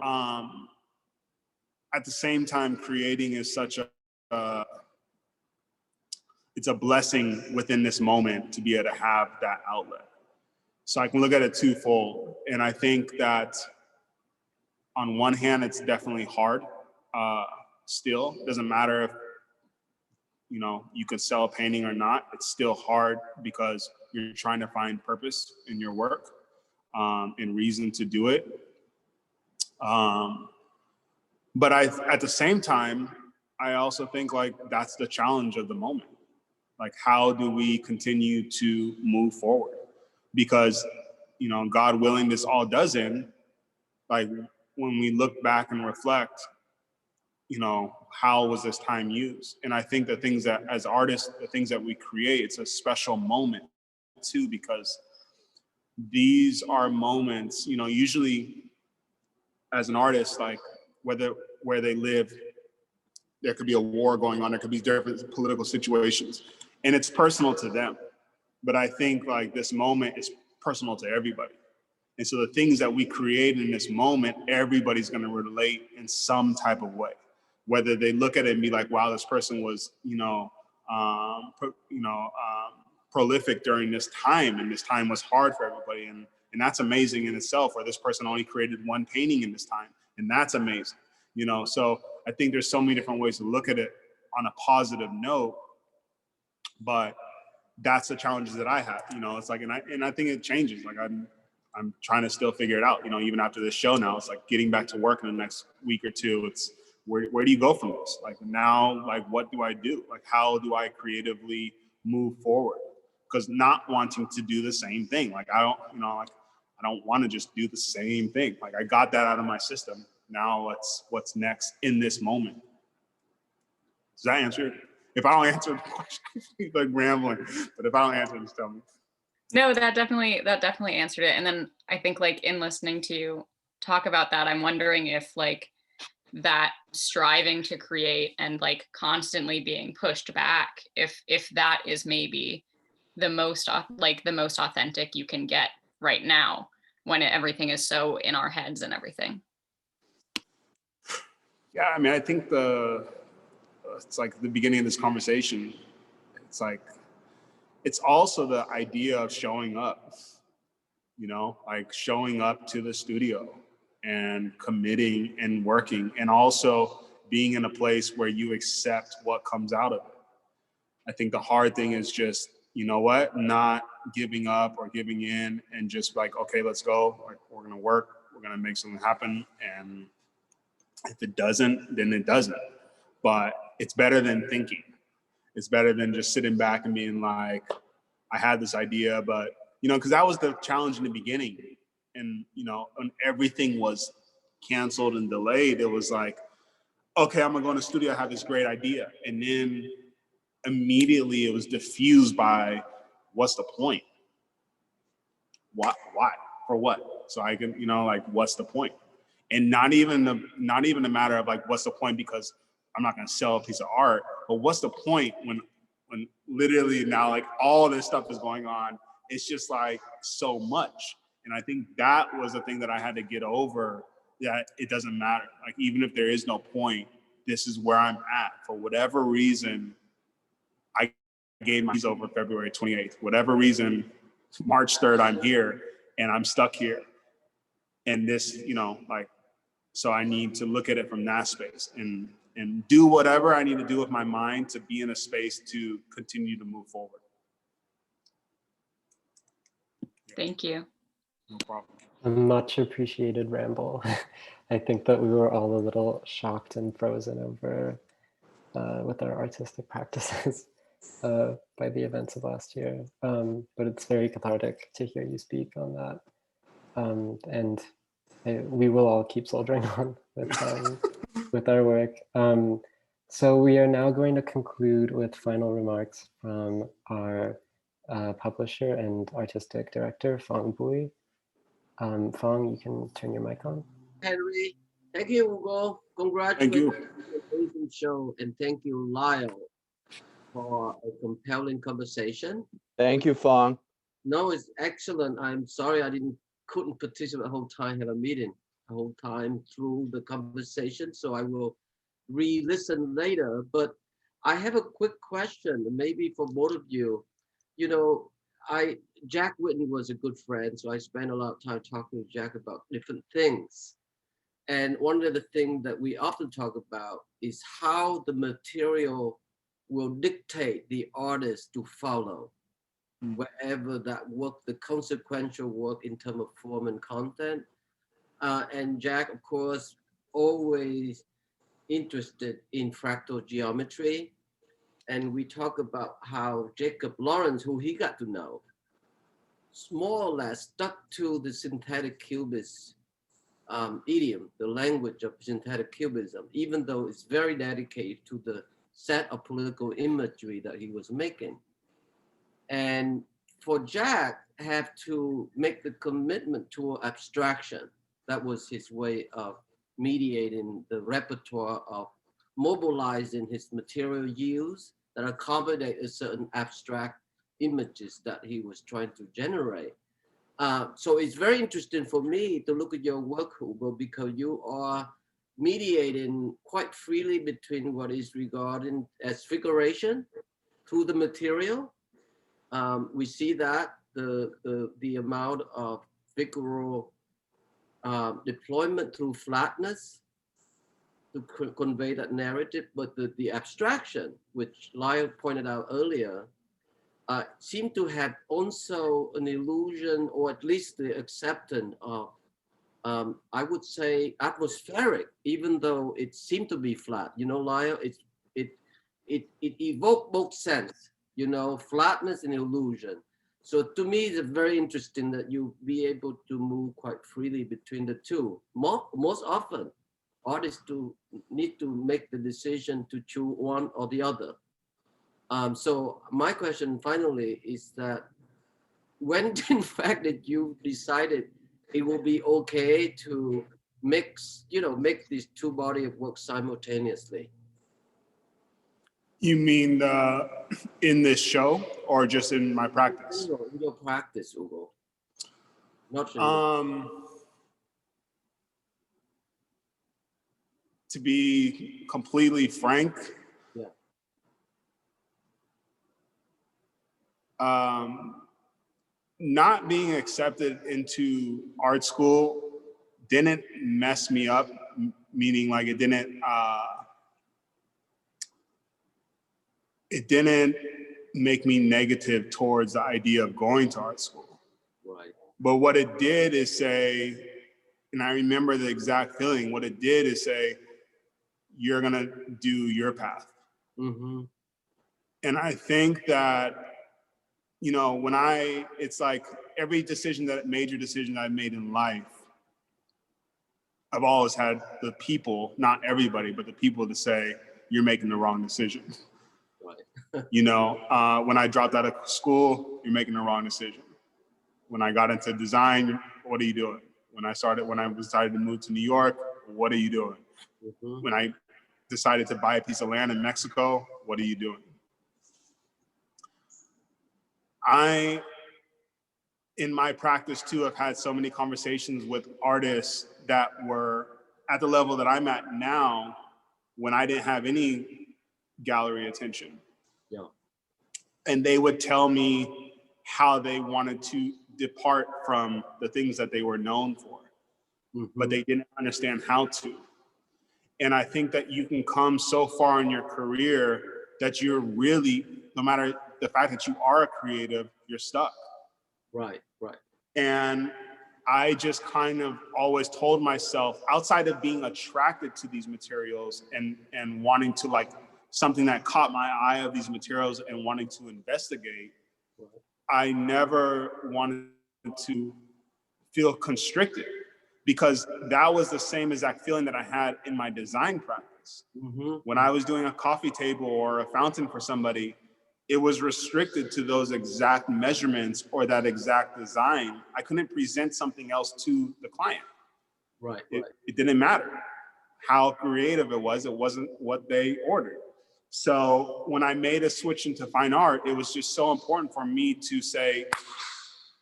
[SPEAKER 3] at the same time, creating is such it's a blessing within this moment to be able to have that outlet. So I can look at it twofold. And I think that on one hand, it's definitely hard. Still, it doesn't matter if, you know, you could sell a painting or not, it's still hard because you're trying to find purpose in your work and reason to do it. But at the same time, I also think like that's the challenge of the moment. Like, how do we continue to move forward? Because, you know, God willing, this all does end. Like when we look back and reflect, you know, how was this time used? And I think the things that as artists, the things that we create, it's a special moment too, because these are moments, you know, usually as an artist, like where they live, there could be a war going on, there could be different political situations, and it's personal to them. But I think like this moment is personal to everybody. And so the things that we create in this moment, everybody's gonna relate in some type of way. Whether they look at it and be like, wow, this person was, prolific during this time, and this time was hard for everybody. And that's amazing in itself, or this person only created one painting in this time, and that's amazing. You know, so I think there's so many different ways to look at it on a positive note, but that's the challenges that I have. You know, it's like, and I think it changes. Like I'm trying to still figure it out. You know, even after this show now, it's like getting back to work in the next week or two. It's where do you go from this? Like now, like what do I do? Like how do I creatively move forward? Because not wanting to do the same thing. Like I don't want to just do the same thing. Like I got that out of my system. Now what's next in this moment? Does that answer it? If I don't answer the question, it's like rambling. But if I don't answer, just tell me.
[SPEAKER 8] No, that definitely answered it. And then I think like in listening to you talk about that, I'm wondering if like that striving to create and like constantly being pushed back, if that is maybe the most authentic you can get right now when everything is so in our heads and everything.
[SPEAKER 3] Yeah, I mean, I think it's like the beginning of this conversation. It's like, it's also the idea of showing up, you know, like showing up to the studio and committing and working, and also being in a place where you accept what comes out of it. I think the hard thing is just, you know what, not giving up or giving in and just like, okay, let's go. Like, we're going to work, we're going to make something happen. And if it doesn't, then it doesn't. But it's better than thinking. It's better than just sitting back and being like, I had this idea, but, you know, because that was the challenge in the beginning. And, you know, when everything was canceled and delayed, it was like, okay, I'm gonna go in the studio, I have this great idea. And then immediately it was diffused by, what's the point? Why? For what? So I can, like, what's the point? And not even a matter of like, what's the point because I'm not gonna sell a piece of art, but what's the point when literally now like all this stuff is going on? It's just like so much. And I think that was the thing that I had to get over, that it doesn't matter. Like, even if there is no point, this is where I'm at. For whatever reason, I gave my over February 28th. Whatever reason, March 3rd, I'm here and I'm stuck here. And this, like, so I need to look at it from that space and do whatever I need to do with my mind to be in a space to continue to move forward.
[SPEAKER 8] Thank you.
[SPEAKER 3] No problem.
[SPEAKER 1] A much appreciated ramble. I think that we were all a little shocked and frozen over with our artistic practices by the events of last year. But it's very cathartic to hear you speak on that. And we will all keep soldiering on with our work. So we are now going to conclude with final remarks from our publisher and artistic director, Phong Bui. Phong, you can turn your mic on.
[SPEAKER 9] Henry, thank you, Hugo. Congratulations on the amazing show, and thank you, Lyle, for a compelling conversation.
[SPEAKER 2] Thank you, Phong.
[SPEAKER 9] No, it's excellent. I'm sorry I couldn't participate the whole time, have a meeting the whole time through the conversation, so I will re-listen later. But I have a quick question, maybe for both of you. Jack Whitney was a good friend, so I spent a lot of time talking to Jack about different things. And one of the things that we often talk about is how the material will dictate the artist to follow, wherever that work, the consequential work in terms of form and content. And Jack, of course, always interested in fractal geometry. And we talk about how Jacob Lawrence, who he got to know, more or less stuck to the synthetic cubist idiom, the language of synthetic cubism, even though it's very dedicated to the set of political imagery that he was making. And for Jack, have to make the commitment to abstraction. That was his way of mediating the repertoire of mobilizing his material use that accommodate a certain abstract images that he was trying to generate. So it's very interesting for me to look at your work, Hugo, because you are mediating quite freely between what is regarded as figuration through the material. We see that the amount of figural deployment through flatness to convey that narrative, but the abstraction, which Lyle pointed out earlier, seem to have also an illusion, or at least the acceptance of, I would say, atmospheric, even though it seemed to be flat. Lyle, it evoked both sense, flatness and illusion. So to me, it's very interesting that you be able to move quite freely between the two. Most often, artists need to make the decision to choose one or the other. So my question finally is that when in fact that you decided it will be okay to mix, make these two bodies of work simultaneously?
[SPEAKER 3] You mean in this show or just in my practice?
[SPEAKER 9] In your practice, Hugo. Not
[SPEAKER 3] to be completely frank, not being accepted into art school didn't mess me up, meaning like it didn't make me negative towards the idea of going to art school.
[SPEAKER 9] Right.
[SPEAKER 3] But what it did is say, and I remember the exact feeling, what it did is say, you're gonna do your path.
[SPEAKER 9] Mm-hmm.
[SPEAKER 3] And I think that, it's like every major decision I've made in life, I've always had the people, not everybody, but the people to say, you're making the wrong decision.
[SPEAKER 9] Right.
[SPEAKER 3] You know, when I dropped out of school, you're making the wrong decision. When I got into design, what are you doing? When I decided to move to New York, what are you doing?
[SPEAKER 9] Mm-hmm.
[SPEAKER 3] When I decided to buy a piece of land in Mexico, what are you doing? In my practice too, I've had so many conversations with artists that were at the level that I'm at now when I didn't have any gallery attention.
[SPEAKER 9] Yeah.
[SPEAKER 3] And they would tell me how they wanted to depart from the things that they were known for, but they didn't understand how to. And I think that you can come so far in your career that you're really, no matter the fact that you are a creative, you're stuck.
[SPEAKER 9] Right.
[SPEAKER 3] And I just kind of always told myself, outside of being attracted to these materials and wanting to like something that caught my eye of these materials and wanting to investigate, I never wanted to feel constricted, because that was the same exact feeling that I had in my design practice. When I was doing a coffee table or a fountain for somebody, it was restricted to those exact measurements or that exact design. I couldn't present something else to the client.
[SPEAKER 9] Right.
[SPEAKER 3] It didn't matter how creative it wasn't what they ordered. So when I made a switch into fine art, it was just so important for me to say,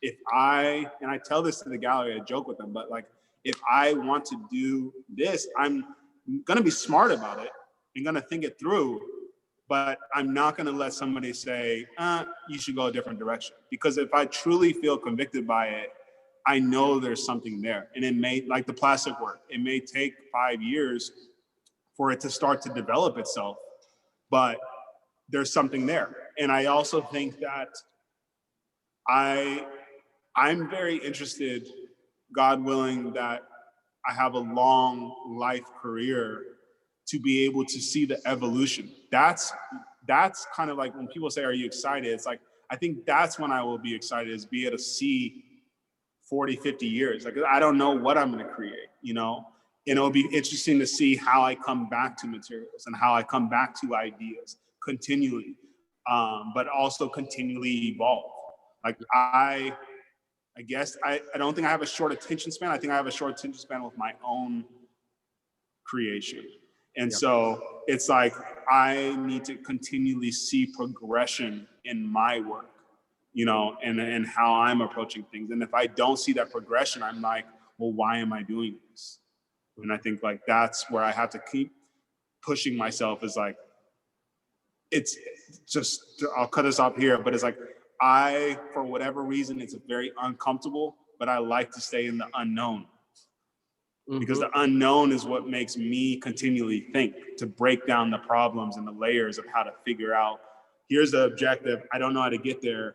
[SPEAKER 3] and I tell this to the gallery, I joke with them, but like, if I want to do this, I'm gonna be smart about it. I'm gonna think it through, but I'm not gonna let somebody say, you should go a different direction. Because if I truly feel convicted by it, I know there's something there. And it may, like the plastic work, it may take 5 years for it to start to develop itself, but there's something there. And I also think that I'm very interested, God willing, that I have a long life career to be able to see the evolution. That's kind of like when people say, are you excited? It's like, I think that's when I will be excited, is be able to see 40, 50 years. Like, I don't know what I'm gonna create, you know? And it'll be interesting to see how I come back to materials and how I come back to ideas continually, but also continually evolve. Like I guess I don't think I have a short attention span. I think I have a short attention span with my own creation. And so it's like, I need to continually see progression in my work, you know, and how I'm approaching things. And if I don't see that progression, I'm like, well, why am I doing this? And I think like, that's where I have to keep pushing myself, is like, it's just, I'll cut this off here, but it's like, for whatever reason, it's very uncomfortable, but I like to stay in the unknown. Because the unknown is what makes me continually think, to break down the problems and the layers of how to figure out, here's the objective, I don't know how to get there,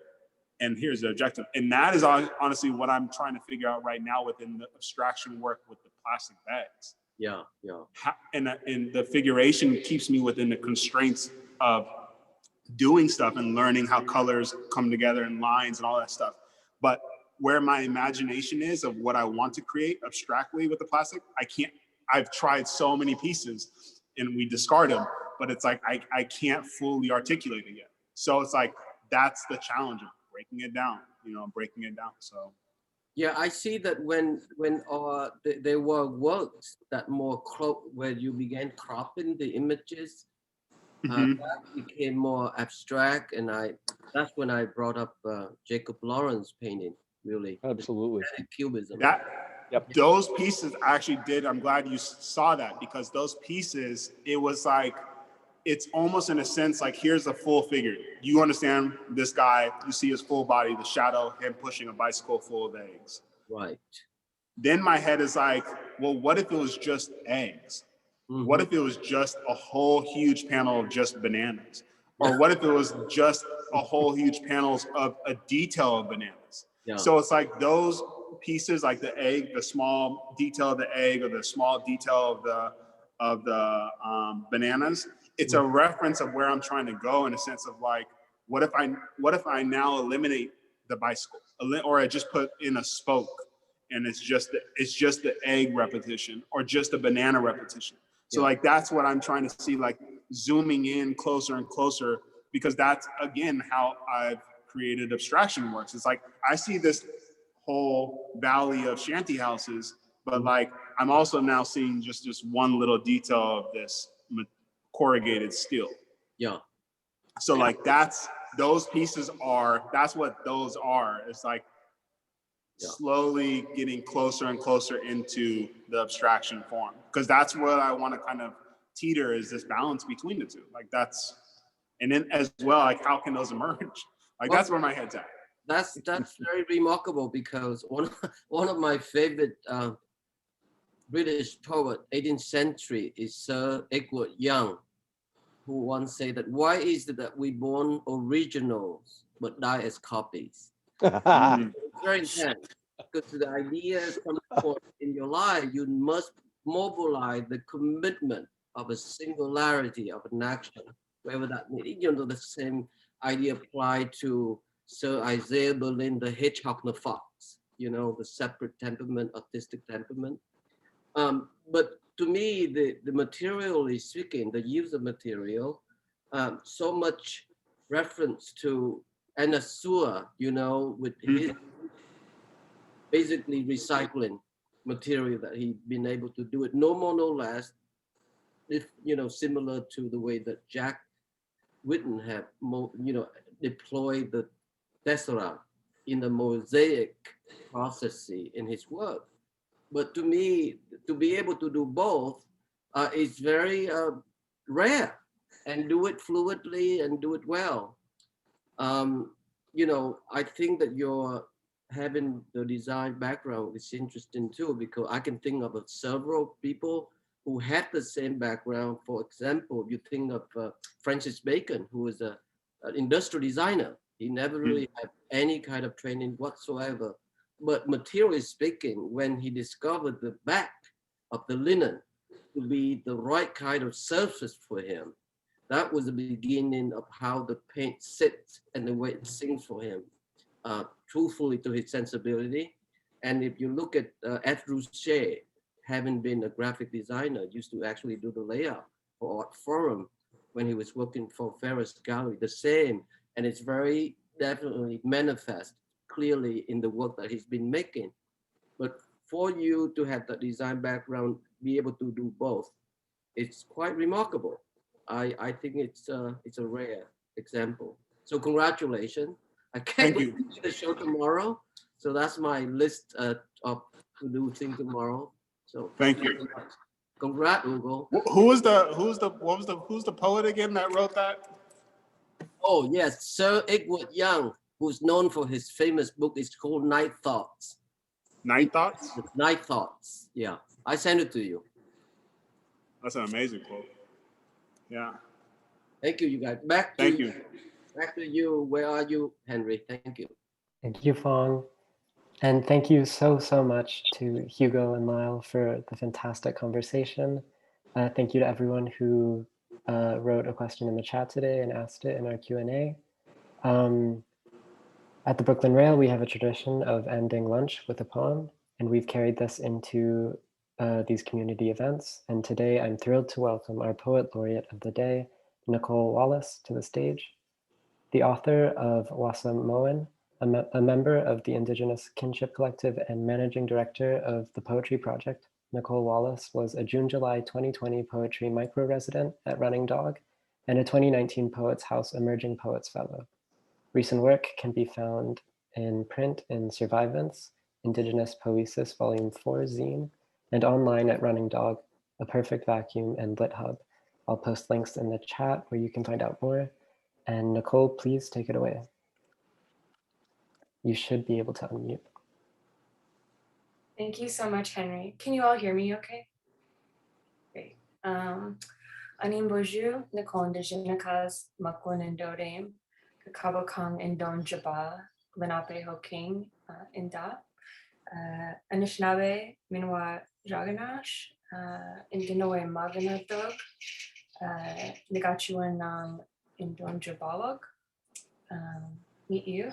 [SPEAKER 3] and here's the objective. And that is honestly what I'm trying to figure out right now within the abstraction work with the plastic bags.
[SPEAKER 9] Yeah.
[SPEAKER 3] And the figuration keeps me within the constraints of doing stuff and learning how colors come together and lines and all that stuff. But where my imagination is of what I want to create abstractly with the plastic, I've tried so many pieces and we discard them, but it's like, I can't fully articulate it yet. So it's like, that's the challenge of breaking it down. So.
[SPEAKER 9] Yeah, I see that when there were works that where you began cropping the images, that became more abstract, and that's when I brought up Jacob Lawrence painting, really.
[SPEAKER 2] Absolutely.
[SPEAKER 9] Cubism.
[SPEAKER 3] Those pieces I actually did. I'm glad you saw that, because those pieces, it was like, it's almost in a sense like, here's a full figure. You understand this guy, you see his full body, the shadow, him pushing a bicycle full of eggs.
[SPEAKER 9] Right.
[SPEAKER 3] Then my head is like, well, what if it was just eggs? What if it was just a whole huge panel of just bananas? Or what if it was just a whole huge panels of a detail of bananas? Yeah. So it's like those pieces, like the egg, the small detail of the egg, or the small detail of the bananas. It's a reference of where I'm trying to go, in a sense of like, what if I now eliminate the bicycle, or I just put in a spoke, and it's just the egg repetition, or just a banana repetition. So like, that's what I'm trying to see, like zooming in closer and closer because that's, again, how I've created abstraction works. It's like, I see this whole valley of shanty houses, but like, I'm also now seeing just one little detail of this corrugated steel.
[SPEAKER 9] Yeah.
[SPEAKER 3] So like, those pieces are, that's what those are. It's like slowly getting closer and closer into the abstraction form. Because that's what I want to kind of teeter, is this balance between the two. Like that's, and then as well, like how can those emerge? Like that's where my head's at.
[SPEAKER 9] That's very remarkable, because one of my favorite British poet, 18th century, is Sir Edward Young, who once said that, why is it that we born originals but die as copies? It's very intense, because the ideas come forth in your life, you must mobilize the commitment of a singularity of an action, whether that, the same idea applied to Sir Isaiah Berlin, the hedgehog and the fox, the separate temperament, artistic temperament. But to me, the materially speaking, the use of material, so much reference to Anasua, with his basically recycling material that he'd been able to do it, no more, no less, if, similar to the way that Jack Whitten had, deployed the tessera in the mosaic process in his work. But to me, to be able to do both is very rare, and do it fluidly and do it well. I think that your having the design background is interesting too, because I can think of several people who had the same background. For example, you think of Francis Bacon, who was an industrial designer. He never really had any kind of training whatsoever. But materially speaking, when he discovered the back of the linen to be the right kind of surface for him, that was the beginning of how the paint sits and the way it sings for him, truthfully to his sensibility. And if you look at Ed Ruscha, having been a graphic designer, used to actually do the layout for Art Forum when he was working for Ferris Gallery, the same. And it's very definitely manifest clearly in the work that he's been making. But for you to have that design background, be able to do both, it's quite remarkable. I think it's a rare example. So congratulations. I can't wait to see the show tomorrow. So that's my list of to-do thing tomorrow. So
[SPEAKER 3] thank you.
[SPEAKER 9] Congrats, Hugo.
[SPEAKER 3] Who's the poet again that wrote that?
[SPEAKER 9] Oh yes, Sir Edward Young, who's known for his famous book. It's called Night Thoughts.
[SPEAKER 3] Night Thoughts?
[SPEAKER 9] Night Thoughts, yeah. I sent it to you.
[SPEAKER 3] That's an amazing quote. Yeah.
[SPEAKER 9] Thank you, you guys. Back to you. Where are you, Henry? Thank you.
[SPEAKER 1] Thank you, Phong. And thank you so much to Hugo and Lyle for the fantastic conversation. Thank you to everyone who wrote a question in the chat today and asked it in our Q&A. At the Brooklyn Rail, we have a tradition of ending lunch with a poem, and we've carried this into these community events. And today I'm thrilled to welcome our poet laureate of the day, Nicole Wallace, to the stage. The author of Wasamoan, a member of the Indigenous Kinship Collective and managing director of the Poetry Project, Nicole Wallace was a June-July 2020 Poetry Micro-Resident at Running Dog and a 2019 Poets House Emerging Poets Fellow. Recent work can be found in print in Survivance, Indigenous Poesis Volume 4 zine, and online at Running Dog, A Perfect Vacuum, and Lit Hub. I'll post links in the chat where you can find out more. And Nicole, please take it away. You should be able to unmute.
[SPEAKER 10] Thank you so much, Henry. Can you all hear me okay? Great. Anim Boju, Nicole Indigenous, Makwin and Dodame, Kakabakang and Don Jaba, Lenape Hoking, Inda, Anishinaabe, Minwa Jaganash, Indinoe Maganatog, Negachuan Indon Jabawag. Meet you.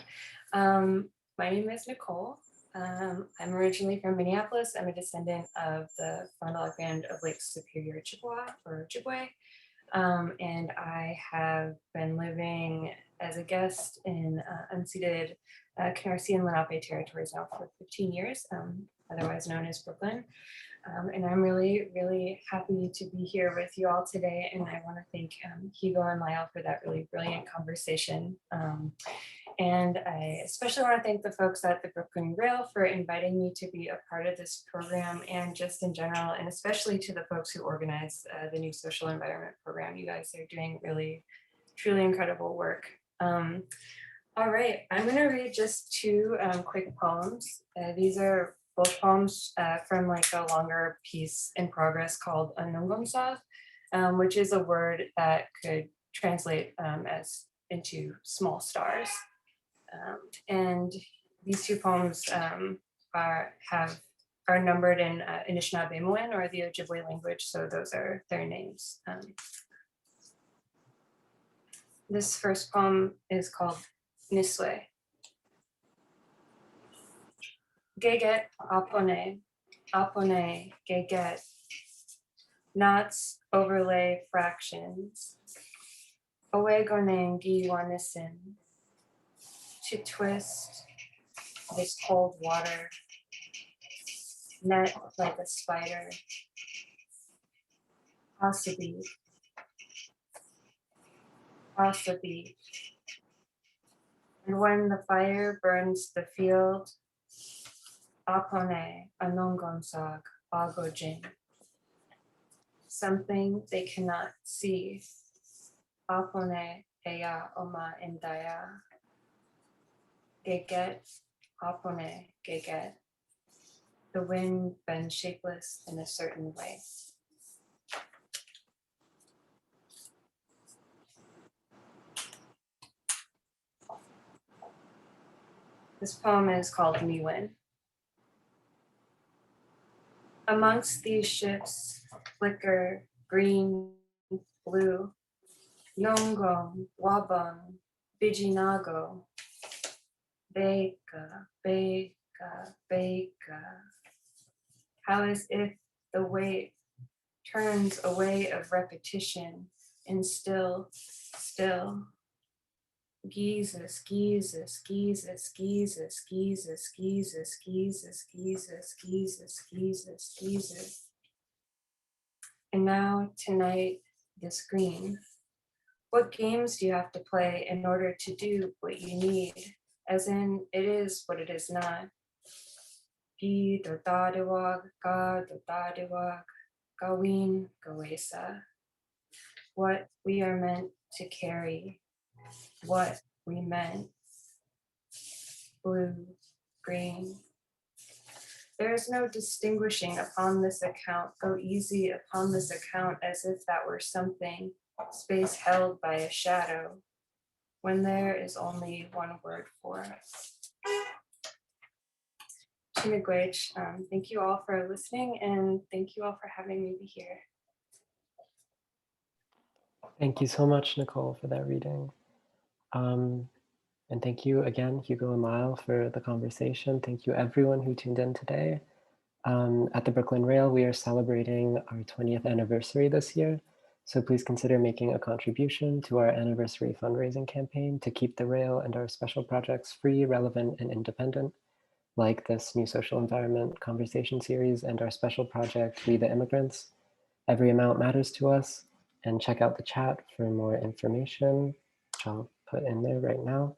[SPEAKER 10] My name is Nicole. I'm originally from Minneapolis. I'm a descendant of the Fond du Lac Band of Lake Superior, Chippewa, or Ojibwe. And I have been living as a guest in unceded Canarsie and Lenape territories now for 15 years, otherwise known as Brooklyn. And I'm really, really happy to be here with you all today. And I want to thank Hugo and Lyle for that really brilliant conversation. And I especially want to thank the folks at the Brooklyn Rail for inviting me to be a part of this program, and just in general, and especially to the folks who organized the new social environment program. You guys are doing really, truly incredible work. All right, I'm going to read just two quick poems. These are both poems from like a longer piece in progress called Anungomsa, which is a word that could translate as into small stars. And these two poems are numbered in Anishinaabe or the Ojibwe language, so those are their names. This first poem is called Niswe. Geget apone, apone, geget. Knots, overlay, fractions. Owegonen giwanisin. To twist this cold water, net like a spider. Asabi. Asabi. And when the fire burns the field, apone anongonsag agojin. Something they cannot see. Apone eya oma indaya. Geget, apone, geget. The wind bends shapeless in a certain way. This poem is called Miwin. Amongst these ships, flicker, green, blue, Yongong, Wabang, Bijinago, Beka, Beka, Beka. How as if the weight turns a way of repetition and still, Jesus, Jesus, Jesus, Jesus, Jesus, Jesus, Jesus, Jesus, Jesus, Jesus, Jesus. And now tonight, this green. What games do you have to play in order to do what you need? As in, it is what it is not. Gi do dadewag, ga do dadewag, gawin, goesa. What we are meant to carry, what we meant. Blue, green. There is no distinguishing upon this account, go easy upon this account as if that were something, space held by a shadow, when there is only one word for it. Chinagwech, thank you all for listening, and thank you all for having me be here.
[SPEAKER 1] Thank you so much, Nicole, for that reading. And thank you again, Hugo and Lyle, for the conversation. Thank you everyone who tuned in today. At the Brooklyn Rail, we are celebrating our 20th anniversary this year. So please consider making a contribution to our anniversary fundraising campaign to keep the rail and our special projects free, relevant, and independent, like this new social environment conversation series and our special project, We the Immigrants. Every amount matters to us, and check out the chat for more information, which I'll put in there right now.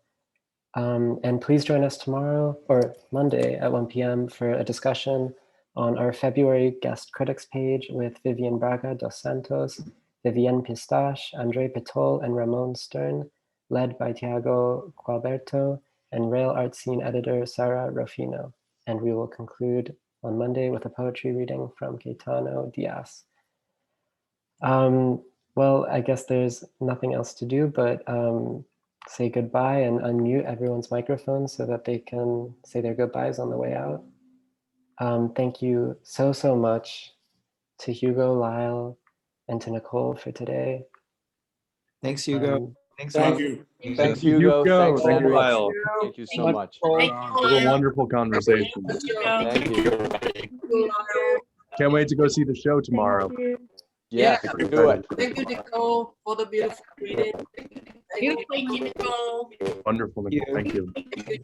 [SPEAKER 1] And please join us tomorrow or Monday at 1 p.m. for a discussion on our February guest critics page with Vivian Braga dos Santos, Vivienne Pistache, Andre Pitol, and Ramon Stern, led by Tiago Gualberto and rail art scene editor Sara Rufino. And we will conclude on Monday with a poetry reading from Caetano Diaz. Well, I guess there's nothing else to do but say goodbye and unmute everyone's microphones so that they can say their goodbyes on the way out. Thank you so much to Hugo, Lyle, and to Nicole for today.
[SPEAKER 11] Thanks, Hugo. Thanks,
[SPEAKER 3] Thank
[SPEAKER 11] Lyle.
[SPEAKER 3] you.
[SPEAKER 2] Thanks, Hugo. Thanks,
[SPEAKER 12] Thank you,
[SPEAKER 2] Henry.
[SPEAKER 12] Lyle.
[SPEAKER 2] Thank you so much.
[SPEAKER 12] It was a wonderful conversation.
[SPEAKER 2] Thank you.
[SPEAKER 12] Can't wait to go see the show tomorrow.
[SPEAKER 2] Yeah, do it.
[SPEAKER 9] Thank you, Nicole, for the beautiful reading. Thank you.
[SPEAKER 7] Thank you, Nicole.
[SPEAKER 12] Wonderful, Nicole. Thank you.
[SPEAKER 9] Thank you.